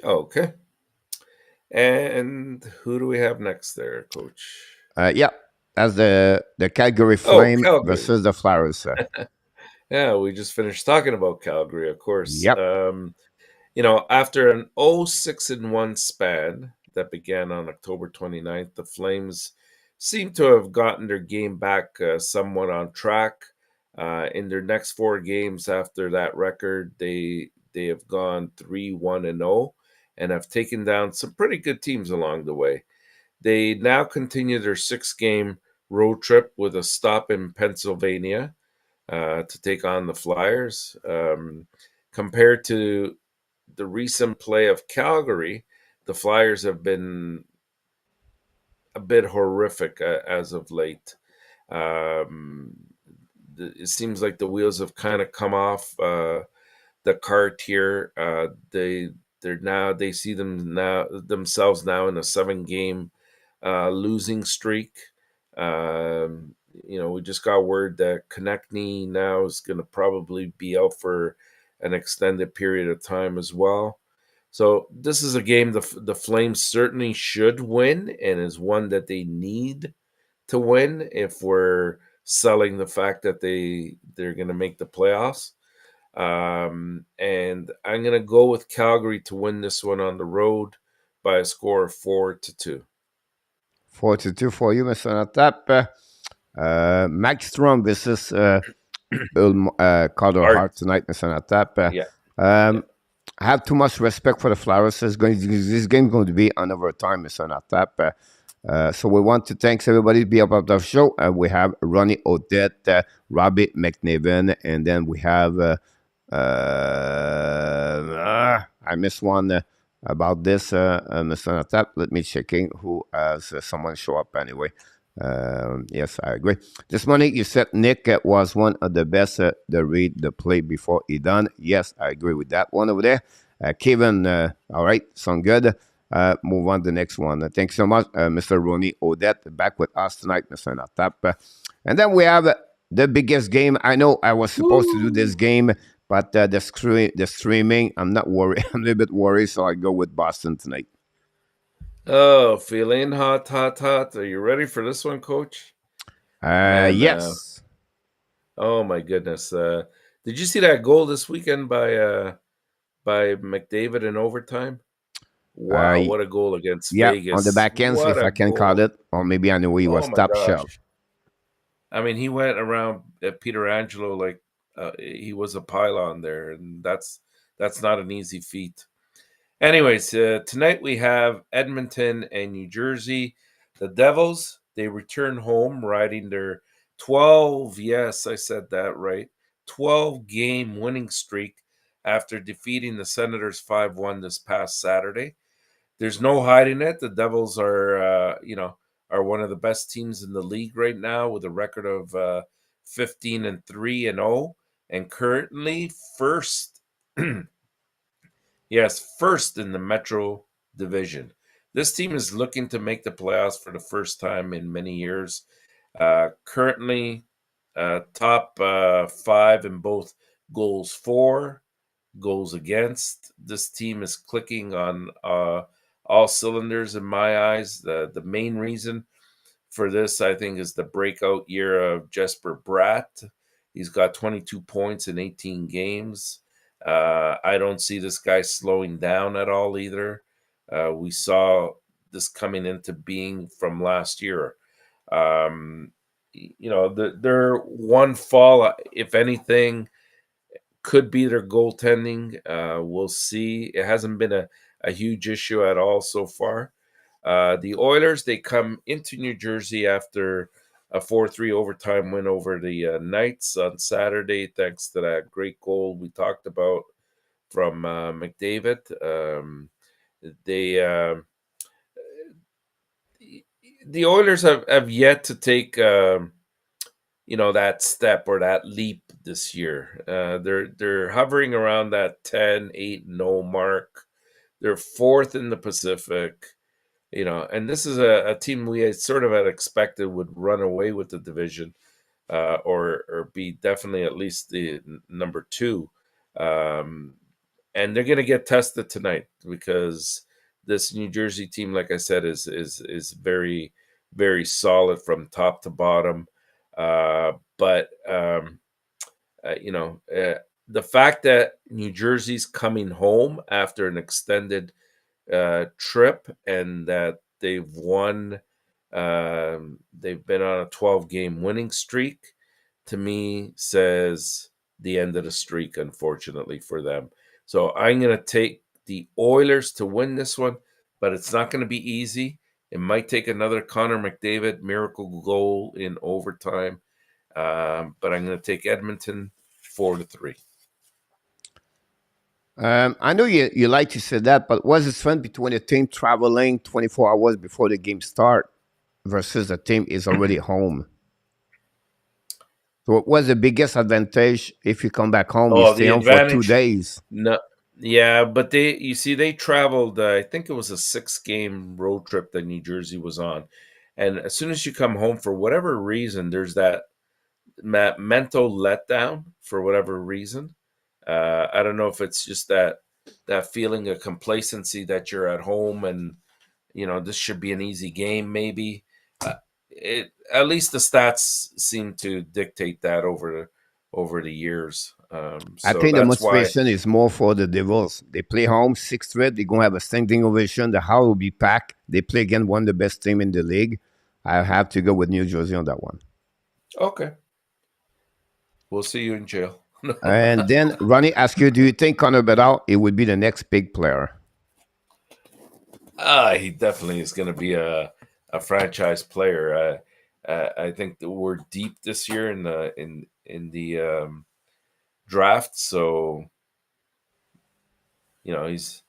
Okay. And who do we have next there, Coach? Yeah, as the Calgary Oh, Flame Calgary. versus the Flyers. Yeah, we just finished talking about Calgary, of course. Yep. After an 0-6-1 span that began on October 29th, the Flames seem to have gotten their game back somewhat on track. In their next 4 games after that record, they have gone 3-1-0 and have taken down some pretty good teams along the way. They now continue their 6-game road trip with a stop in Pennsylvania to take on the Flyers. Compared to the recent play of Calgary, the Flyers have been a bit horrific as of late. Um, it seems like the wheels have kind of come off the cart here. They see themselves now in a 7-game losing streak. We just got word that Konechny now is going to probably be out for an extended period of time as well. So this is a game the Flames certainly should win, and is one that they need to win if we're selling the fact that they're going to make the playoffs. And I'm going to go with Calgary to win this one on the road by a score of 4-2. 4-2 for you, Mr. Natap. Max Strom versus Carter Hart tonight, Mr. Natap. Yeah. I have too much respect for the Flyers. This game is going to be an overtime, Mr. Natap. So we want to thank everybody to be a part of the show. We have Ronnie Odette, Robbie McNaven, and then we have I missed one about this, Mr. Natap. Let me checking who has someone show up anyway. Yes, I agree. This morning you said Nick was one of the best to read the play before he done. Yes, I agree with that one over there. Kevin, all right, sound good. Move on to the next one. Thanks so much, Mr. Ronnie Odette, back with us tonight, Mr. Natap. And then we have the biggest game. I know I was supposed to do this game, but the streaming, I'm not worried. I'm a little bit worried, so I go with Boston tonight. Oh, feeling hot. Are you ready for this one, Coach? Man, Yes. Oh my goodness. Did you see that goal this weekend by McDavid in overtime? Wow, what a goal against Yeah, on the Vegas. back end, What if a I can call goal. it, or maybe I know he was Oh my top shelf. gosh. I mean, he went around Peter Angelo like he was a pylon there, and that's not an easy feat. Anyways, tonight we have Edmonton and New Jersey. The Devils, they return home riding their 12, yes, I said that right, 12 game winning streak after defeating the Senators 5-1 this past Saturday. There's no hiding it. The Devils are one of the best teams in the league right now with a record of 15-3-0 and currently first. Yes, first in the Metro Division. This team is looking to make the playoffs for the first time in many years. Currently, top five in both goals for, goals against. This team is clicking on all cylinders in my eyes. The main reason for this, I think, is the breakout year of Jesper Bratt. He's got 22 points in 18 games. I don't see this guy slowing down at all either. We saw this coming into being from last year. Their one fall, if anything, could be their goaltending. We'll see. It hasn't been a huge issue at all so far. The Oilers, they come into New Jersey after a 4-3 overtime win over the Knights on Saturday, thanks to that great goal we talked about from McDavid. They the Oilers have yet to take that step or that leap this year. They're hovering around that 10-8-0 mark. They're fourth in the Pacific. And this is a team we had expected would run away with the division, or be definitely at least the number two. And they're going to get tested tonight because this New Jersey team, like I said, is very, very solid from top to bottom. But the fact that New Jersey's coming home after an extended trip and that they've won, they've been on a 12-game winning streak, to me says the end of the streak, unfortunately for them. So I'm going to take the Oilers to win this one, but it's not going to be easy. It might take another Connor McDavid miracle goal in overtime, but I'm going to take Edmonton 4-3. I know you like to say that, but what's the difference between a team traveling 24 hours before the game start versus a team is already home? So what's the biggest advantage if you come back home, you Oh, stay the home for two advantage. days? No, yeah, but they traveled. I think it was a 6-game road trip that New Jersey was on, and as soon as you come home, for whatever reason, there's that mental letdown for whatever reason. I don't know if it's just that feeling of complacency that you're at home and this should be an easy game. Maybe at least the stats seem to dictate that over the years. I So think the that's why. motivation is more for the Devils. They play home, 6 straight. They're going to have a standing ovation. The house will be packed. They play again one of the best team in the league. I have to go with New Jersey on that one. Okay, we'll see you in jail. And then Ronnie asks you, do you think Connor Bedard it would be the next big player? He definitely is going to be a franchise player. I think that we're deep this year in the draft, so he's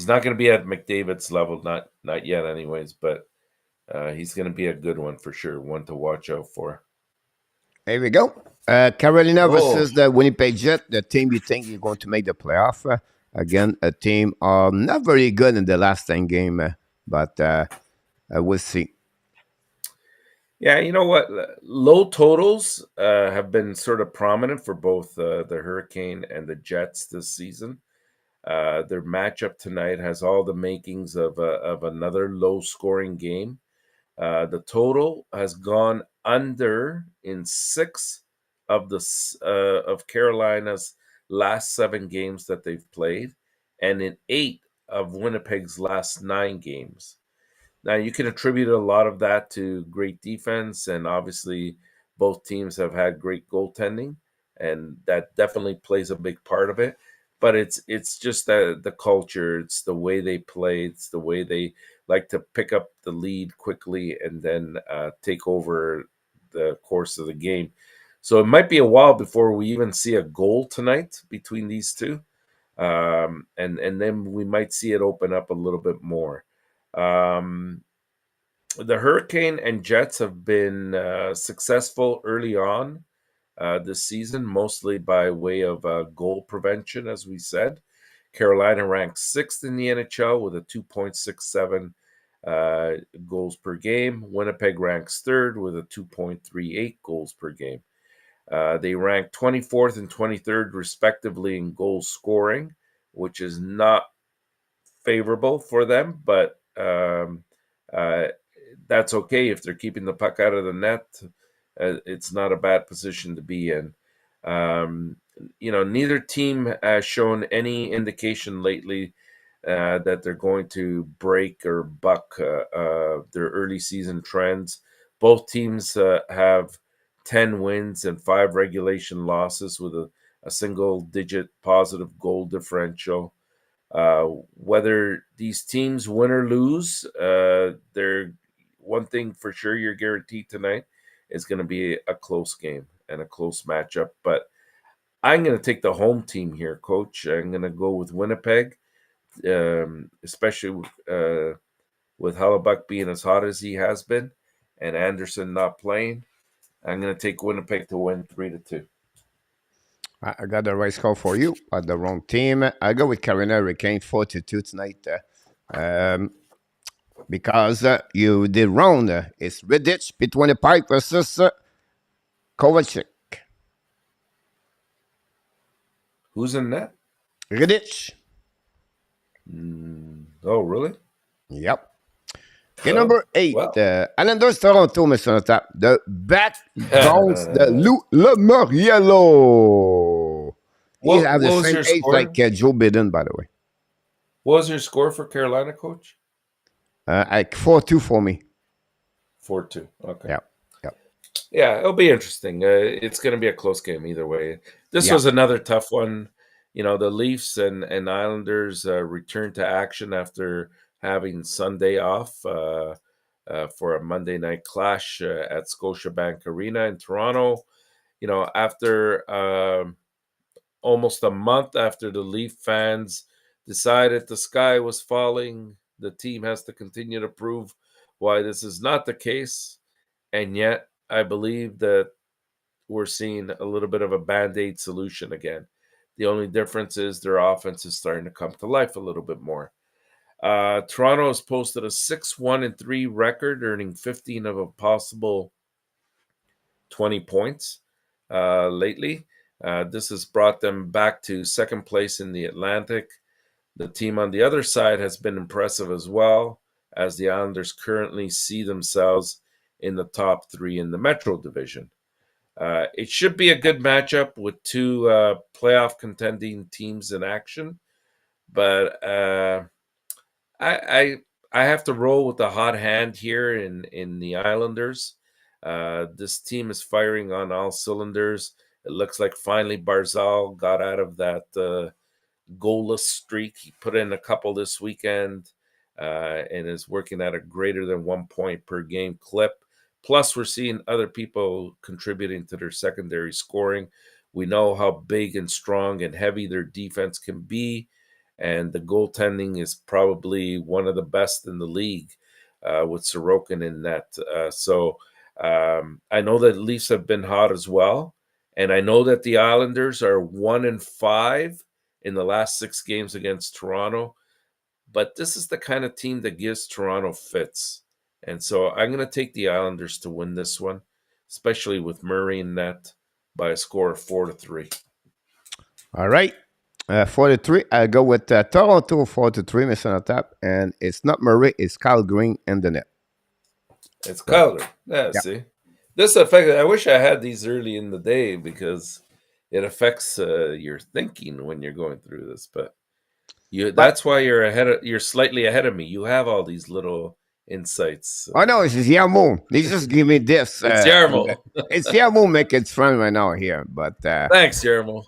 not going to be at McDavid's level, not yet, anyways. But he's going to be a good one for sure, one to watch out for. Here we go. Carolina Oh, versus the Winnipeg Jet, the team you think you're going to make the playoff. Again, a team not very good in the last 10 game, but we'll see. yeah, you know what? Low totals have been sort of prominent for both the Hurricane and the Jets this season. Their matchup tonight has all the makings of another low scoring game. The total has gone under in 6 of Carolina's last 7 games that they've played, and in 8 of Winnipeg's last 9 games. Now, you can attribute a lot of that to great defense, and obviously both teams have had great goaltending. and that definitely plays a big part of it. But it's just the culture, it's the way they play, it's the way they like to pick up the lead quickly and then take over the course of the game. So it might be a while before we even see a goal tonight between these two, and then we might see it open up a little bit more. Um, the Hurricane and Jets have been successful early on this season, mostly by way of goal prevention, as we said. Carolina ranks sixth in the NHL with a 2.67 goals per game. Winnipeg ranks third with a 2.38 goals per game. They rank 24th and 23rd, respectively, in goal scoring, which is not favorable for them, but uh, that's okay if they're keeping the puck out of the net. It's not a bad position to be in. Neither team has shown any indication lately that they're going to break or buck their early season trends. Both teams have 10 wins and 5 regulation losses with a single digit positive goal differential. Whether these teams win or lose, they're one thing for sure you're guaranteed tonight is going to be a close game and a close matchup. But I'm going to take the home team here, Coach. I'm going to go with Winnipeg, especially with Hellebuck being as hot as he has been and Anderson not playing. I'm going to take Winnipeg to win 3-2. I got the right score for you, but the wrong team. I go with Carolina Hurricane 4-2 tonight. Because you did wrong. It's Riddich between the Pike versus Kovacic. Who's in net? Riddich. Oh, really? Yep. Okay, number 8. Well. Islanders Toronto, Mr. Top. The Bat bounce the Le Moriello. He have the same age like Joe Biden, by the way. What was your score for Carolina, Coach? 4-2 for me. 4-2. Okay. Yeah. Yeah, it'll be interesting. It's going to be a close game either way. This was another tough one. The Leafs and Islanders returned to action after having Sunday off for a Monday night clash at Scotiabank Arena in Toronto. After almost a month after the Leaf fans decided the sky was falling, the team has to continue to prove why this is not the case. And yet, I believe that we're seeing a little bit of a Band-Aid solution again. The only difference is their offense is starting to come to life a little bit more. Toronto has posted a 6-1-3 record, earning 15 of a possible 20 points lately. This has brought them back to second place in the Atlantic. The team on the other side has been impressive as well, as the Islanders currently see themselves in the top 3 in the Metro Division. It should be a good matchup with two playoff contending teams in action, but I have to roll with the hot hand here in the Islanders. This team is firing on all cylinders. It looks like finally Barzal got out of that goalless streak. He put in a couple this weekend and is working at a greater than 1 point per game clip. Plus, we're seeing other people contributing to their secondary scoring. We know how big and strong and heavy their defense can be, and the goaltending is probably one of the best in the league with Sorokin in net. So I know that Leafs have been hot as well, and I know that the Islanders are 1-5 in the last 6 games against Toronto, but this is the kind of team that gives Toronto fits. And so I'm going to take the Islanders to win this one, especially with Murray in net by a score of 4-3. All right. 4-3. I'll go with Toronto 4-3, Mr. Tap. And it's not Murray, it's Kyle Green in the net. It's Calgary. Yeah, see. This affects. I wish I had these early in the day because it affects your thinking when you're going through this. But that's why you're slightly ahead of me. You have all these little insights. Oh no, it's Yamo. They just give me this. It's Yarmo. It's Yamo making fun right now here, but Thanks, Yarmo.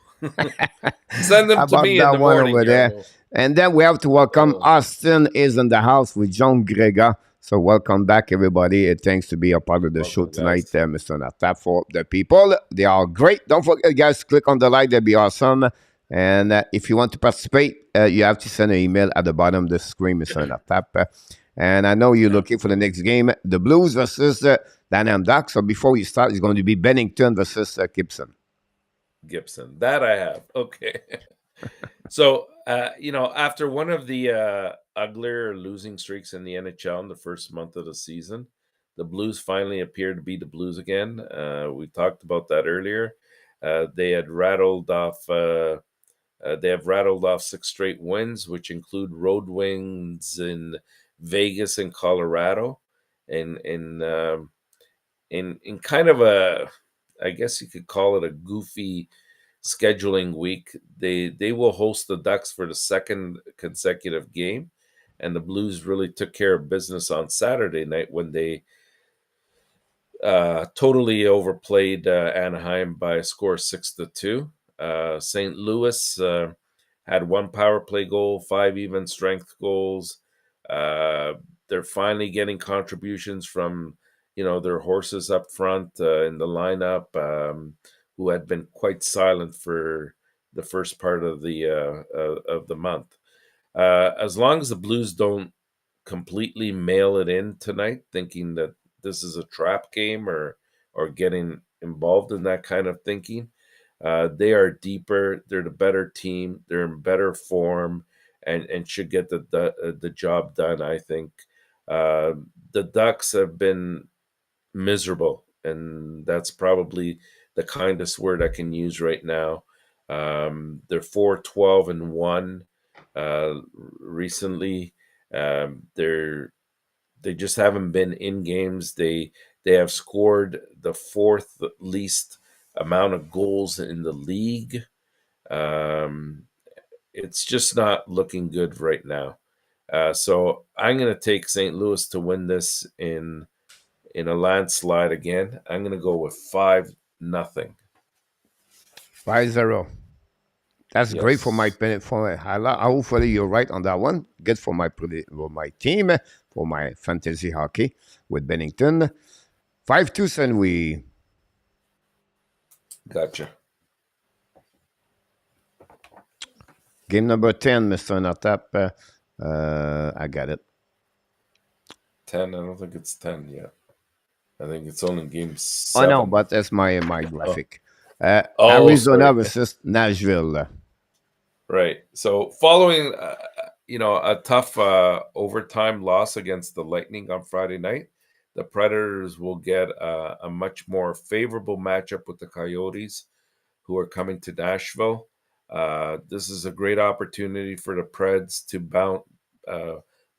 Send them to about me in that the one morning, over there. Yarmo. And then we have to welcome Oh, Austin is in the house with John Grega. So welcome back, everybody. Thanks to be a part of the show welcome, tonight, guys. Mr. Natap. For the people, they are great. Don't forget, guys, click on the like. That'd be awesome. And if you want to participate, you have to send an email at the bottom of the screen, Mr. Natap. And I know you're Yeah, looking for the next game, the Blues versus Dynamdoc. So before we start, it's going to be Bennington versus Gibson. Gibson. That I have. Okay. So, after one of the uglier losing streaks in the NHL in the first month of the season, the Blues finally appear to be the Blues again. We talked about that earlier. They had rattled off. They have rattled off 6 straight wins, which include road wins in Vegas and Colorado, and in kind of a, I guess you could call it a goofy scheduling week. They will host the Ducks for the second consecutive game, and the Blues really took care of business on Saturday night when they totally overplayed Anaheim by a score of 6-2. St. Louis had 1 power play goal, 5 even strength goals. They're finally getting contributions from their horses up front in the lineup, who had been quite silent for the first part of the month. As long as the Blues don't completely mail it in tonight, thinking that this is a trap game or getting involved in that kind of thinking, they are deeper. They're the better team. They're in better form, and should get the job done. I think the Ducks have been miserable, and that's probably the kindest word I can use right now. They're 4-12-1 recently. They just haven't been in games. They have scored the 4th least amount of goals in the league. Um, it's just not looking good right now. So I'm going to take St. Louis to win this in a landslide again. I'm going to go with 5-0. 5-0. That's great for my Yes, pen. Hopefully you're right on that one. Good for my team, for my fantasy hockey with Bennington. 5-2, and we gotcha. game number 10, Mr. Natap. I got it. 10. I don't think it's 10 yet. I think it's only game Oh no, 7. but that's my Oh, graphic. sorry. Arizona versus Nashville. Right. So following, a tough overtime loss against the Lightning on Friday night, the Predators will get a much more favorable matchup with the Coyotes, who are coming to Nashville. This is a great opportunity for the Preds to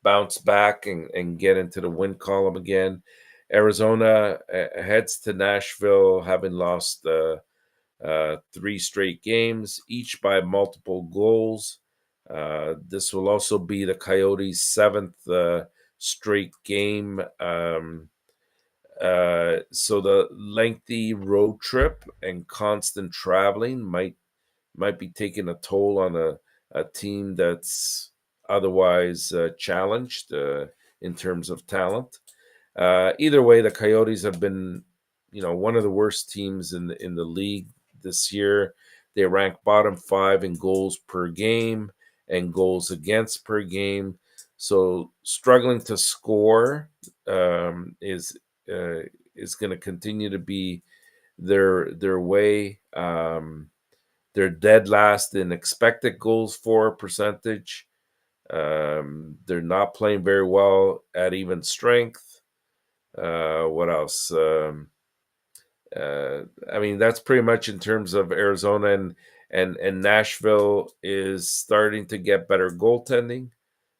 bounce back and get into the win column again. Arizona heads to Nashville, having lost 3 straight games, each by multiple goals. This will also be the Coyotes' 7th straight game. So the lengthy road trip and constant traveling might be taking a toll on a team that's otherwise challenged in terms of talent. Either way, the Coyotes have been, one of the worst teams in the league this year. They rank bottom 5 in goals per game and goals against per game. So struggling to score is going to continue to be their way. They're dead last in expected goals for percentage. They're not playing very well at even strength. What else? I mean, that's pretty much in terms of Arizona, and Nashville is starting to get better goaltending.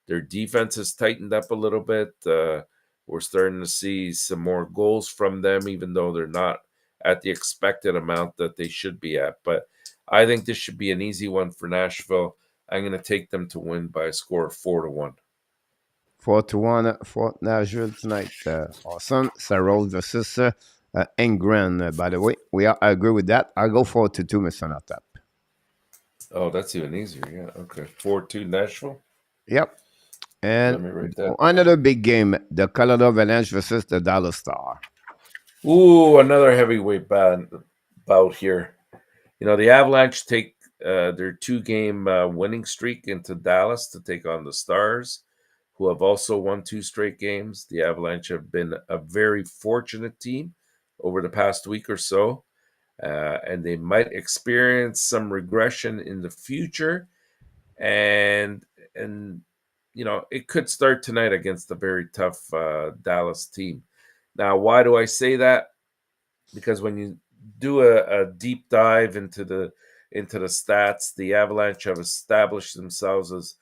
Their defense has tightened up a little bit. We're starting to see some more goals from them, even though they're not at the expected amount that they should be at. But I think this should be an easy one for Nashville. I'm going to take them to win by a score of 4-1. 4-1 for Nashville tonight. Awesome. Sarol versus Engren. By the way, I agree with that. I'll go 4-2, Mr. Nortap. Oh, that's even easier. Yeah. Okay. 4-2 Nashville. Yep. And Let me write that another down. big game, the Avalanche versus the Dallas Star. Ooh, another heavyweight bout here. You know, the Avalanche take their 2-game winning streak into Dallas to take on the Stars, who have also won 2 straight games. The Avalanche have been a very fortunate team over the past week or so, and they might experience some regression in the future. And you know, it could start tonight against a very tough Dallas team. Now, why do I say that? Because when you do a deep dive into the stats, the Avalanche have established themselves as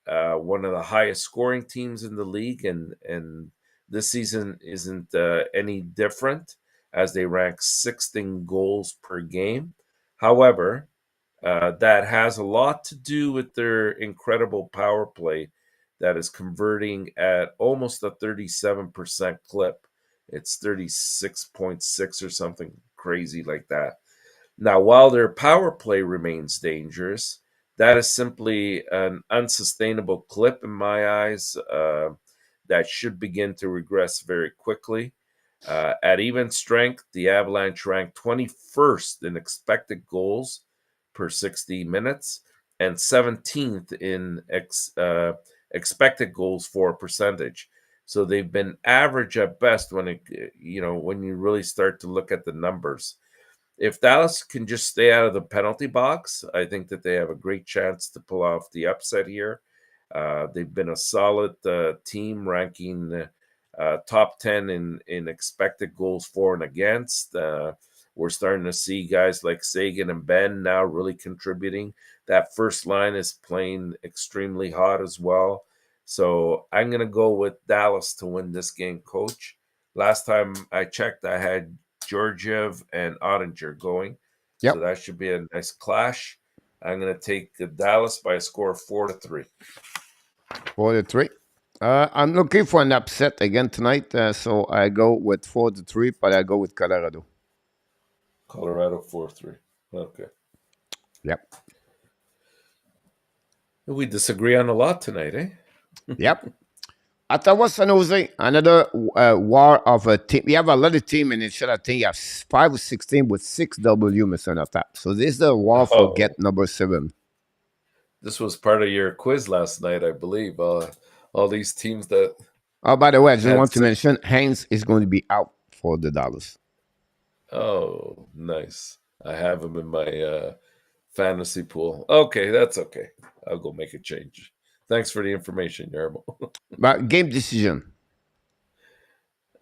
one of the highest scoring teams in the league, and this season isn't any different as they rank sixth in goals per game. However, that has a lot to do with their incredible power play that is converting at almost a 37% clip. It's 36.6 or something crazy like that. Now, while their power play remains dangerous, that is simply an unsustainable clip in my eyes that should begin to regress very quickly. At even strength, the Avalanche ranked 21st in expected goals per 60 minutes and 17th in expected goals for percentage. So they've been average at best when when you really start to look at the numbers. If Dallas can just stay out of the penalty box, I think that they have a great chance to pull off the upset here. They've been a solid team, ranking top 10 in expected goals for and against. We're starting to see guys like Sagan and Ben now really contributing. That first line is playing extremely hot as well. So I'm going to go with Dallas to win this game, coach. Last time I checked, I had Georgiev and Ottinger going. So Yep. that should be a nice clash. I'm going to take the Dallas by a score of 4-3. 4-3. I'm looking for an upset again tonight, so I go with 4-3, but I go with Colorado. Colorado 4-3. Okay. Yep. We disagree on a lot tonight, eh? Yep. Ottawa, San Jose, another war of a team. We have a lot of team in each other. I think you have 5 or 16 with 6W, Mr. Nortap. So this is the war for Oh, get number 7. this was part of your quiz last night, I believe. All these teams that Oh, by the way, I just had want to six. mention Haynes is going to be out for the Dallas. Oh, nice. I have him in my fantasy pool. Okay, that's okay. I'll go make a change. Thanks for the information, Yarmo. But game decision.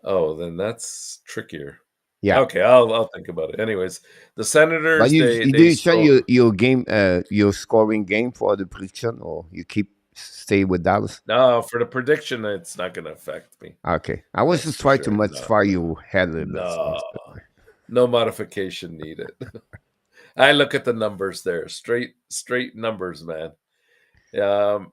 Oh, then that's trickier. Yeah. Okay, I'll think about it. Anyways, the But Senators do they you check stole. your game your scoring game for the prediction, or you keep stay with Dallas? No, for the prediction, it's not going to affect me. Okay. I was That's just for trying to sure. No, modify your head a little bit. So no, no modification needed. I look at the numbers there, straight numbers, man. Um,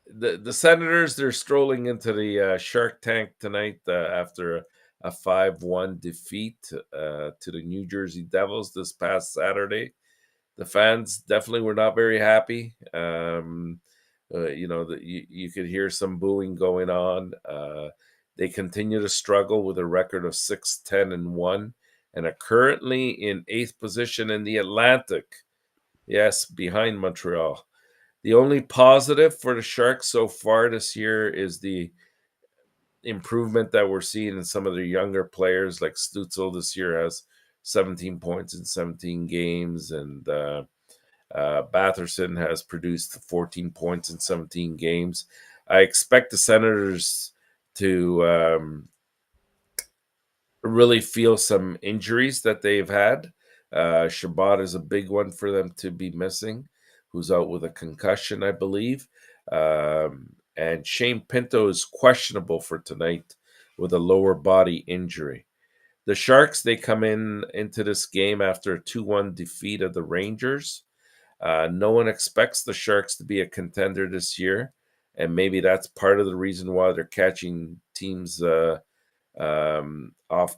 the Senators, they're strolling into the Shark Tank tonight after a 5-1 defeat to the New Jersey Devils this past Saturday. The fans definitely were not very happy. You could hear some booing going on. They continue to struggle with a record of 6-10-1 and are currently in 8th position in the Atlantic. Yes, behind Montreal. The only positive for the Sharks so far this year is the improvement that we're seeing in some of their younger players, like Stutzel this year has 17 points in 17 games, and Batherson has produced 14 points in 17 games. I expect the Senators to really feel some injuries that they've had. Shabbat is a big one for them to be missing, who's out with a concussion, I believe. And Shane Pinto is questionable for tonight with a lower body injury. The Sharks, they come into this game after a 2-1 defeat of the Rangers. No one expects the Sharks to be a contender this year, and maybe that's part of the reason why they're catching teams off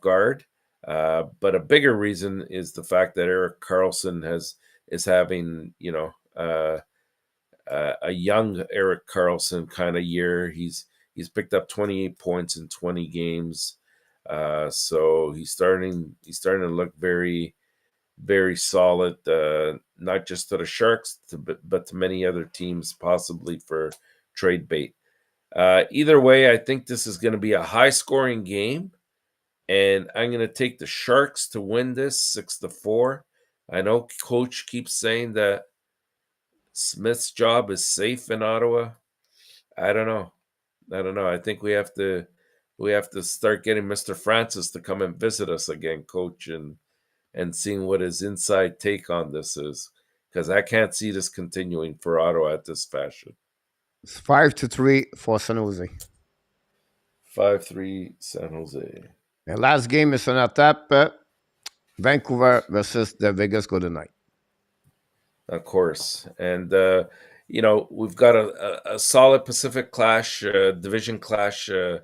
guard. But a bigger reason is the fact that Erik Karlsson is having, a young Erik Karlsson kind of year. He's picked up 28 points in 20 games. So he's starting to look very, very solid, not just to the Sharks, but to many other teams, possibly for trade bait. Either way, I think this is going to be a high-scoring game, and I'm going to take the Sharks to win this 6-4. I know Coach keeps saying that Smith's job is safe in Ottawa. I don't know. I think we have to start getting Mr. Francis to come and visit us again, Coach, and seeing what his inside take on this is, because I can't see this continuing for Ottawa at this fashion. It's 5-3 for San Jose. 5-3 San Jose. The last game is on tap. Vancouver versus the Vegas Golden Knights. Of course. And, we've got a solid Pacific clash, division clash to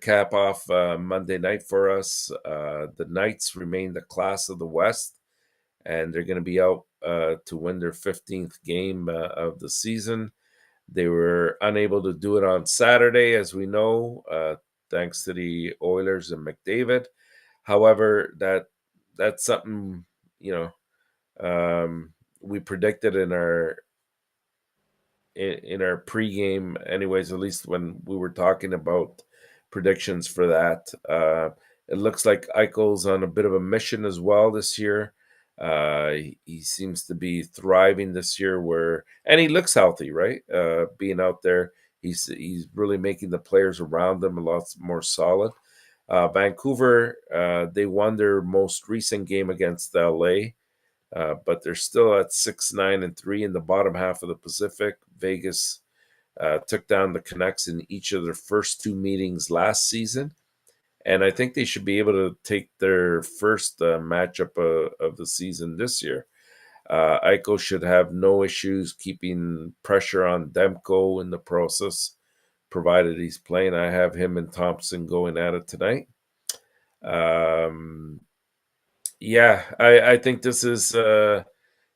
cap off Monday night for us. The Knights remain the class of the West, and they're going to be out to win their 15th game of the season. They were unable to do it on Saturday, as we know, thanks to the Oilers and McDavid. However, that's something, we predicted in our pregame, anyways. At least when we were talking about predictions for that, it looks like Eichel's on a bit of a mission as well this year. He seems to be thriving this year, and he looks healthy, right? Being out there, he's really making the players around him a lot more solid. Vancouver, they won their most recent game against LA. But they're still at 6-9-3 in the bottom half of the Pacific. Vegas took down the Canucks in each of their first two meetings last season, and I think they should be able to take their first matchup of the season this year. Eichel should have no issues keeping pressure on Demko in the process, provided he's playing. I have him and Thompson going at it tonight. I think this is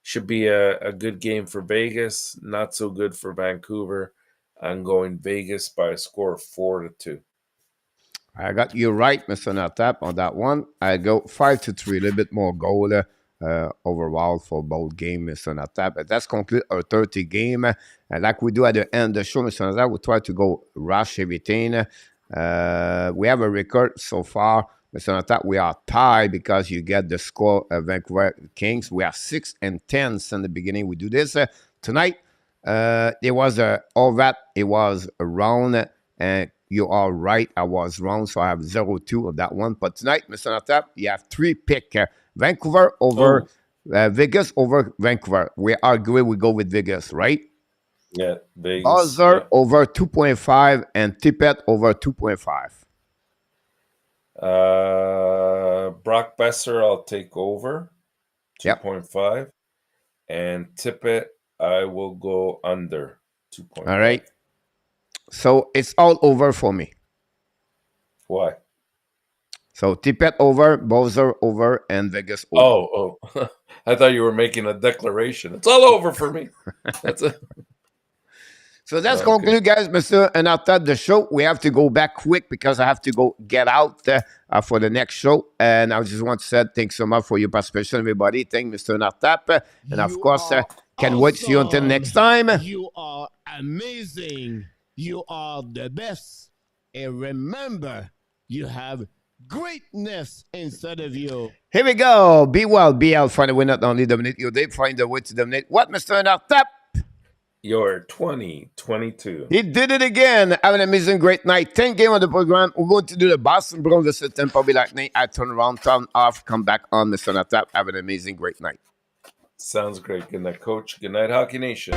should be a good game for Vegas. Not so good for Vancouver. I'm going Vegas by a score of 4-2. I got you right, Mr. Natap, on that one. I go 5-3, a little bit more goal overall for both games, Mr. Natap. But that's conclude our 30 game. And like we do at the end of the show, Mr. Natap, we try to go rush everything. We have a record so far. Mr. Natap, we are tied because you get the score of Vancouver Kings. We are 6-10 since the beginning. We do this tonight. It was all that. It was around, and you are right. I was wrong, so I have 0-2 of that one. But tonight, Mr. Natap, you have 3 pick. Vancouver over Vegas over Vancouver. We agree we go with Vegas, right? Yeah, Vegas. Buzzer over 2.5 and Tippett over 2.5. Brock Besser, I'll take over 2.5. Yep. And Tippett, I will go under 2.5. All right. So it's all over for me. Why? So Tippett over, Bowser over, and Vegas over. Oh. I thought you were making a declaration. It's all over for me. That's it. So that's conclude, guys, Mr. And after the show, we have to go back quick because I have to go get out for the next show. And I just want to say thanks so much for your participation, everybody. Thank Mr. Nartap. And of course, can wait to see you until next time. You are amazing. You are the best. And remember, you have greatness inside of you. Here we go. Be well, be out. Find a way not only dominate your day, find a way to dominate. What, Mr. Nartap? Your 2022. He did it again. Have an amazing, great night. 10 game on the program. We're going to do the Boston Bruins versus Tampa Bay Lightning. I turn around, turn off, come back on, Mr. Natap. Have an amazing, great night. Sounds great. Good night, Coach. Good night, Hockey Nation.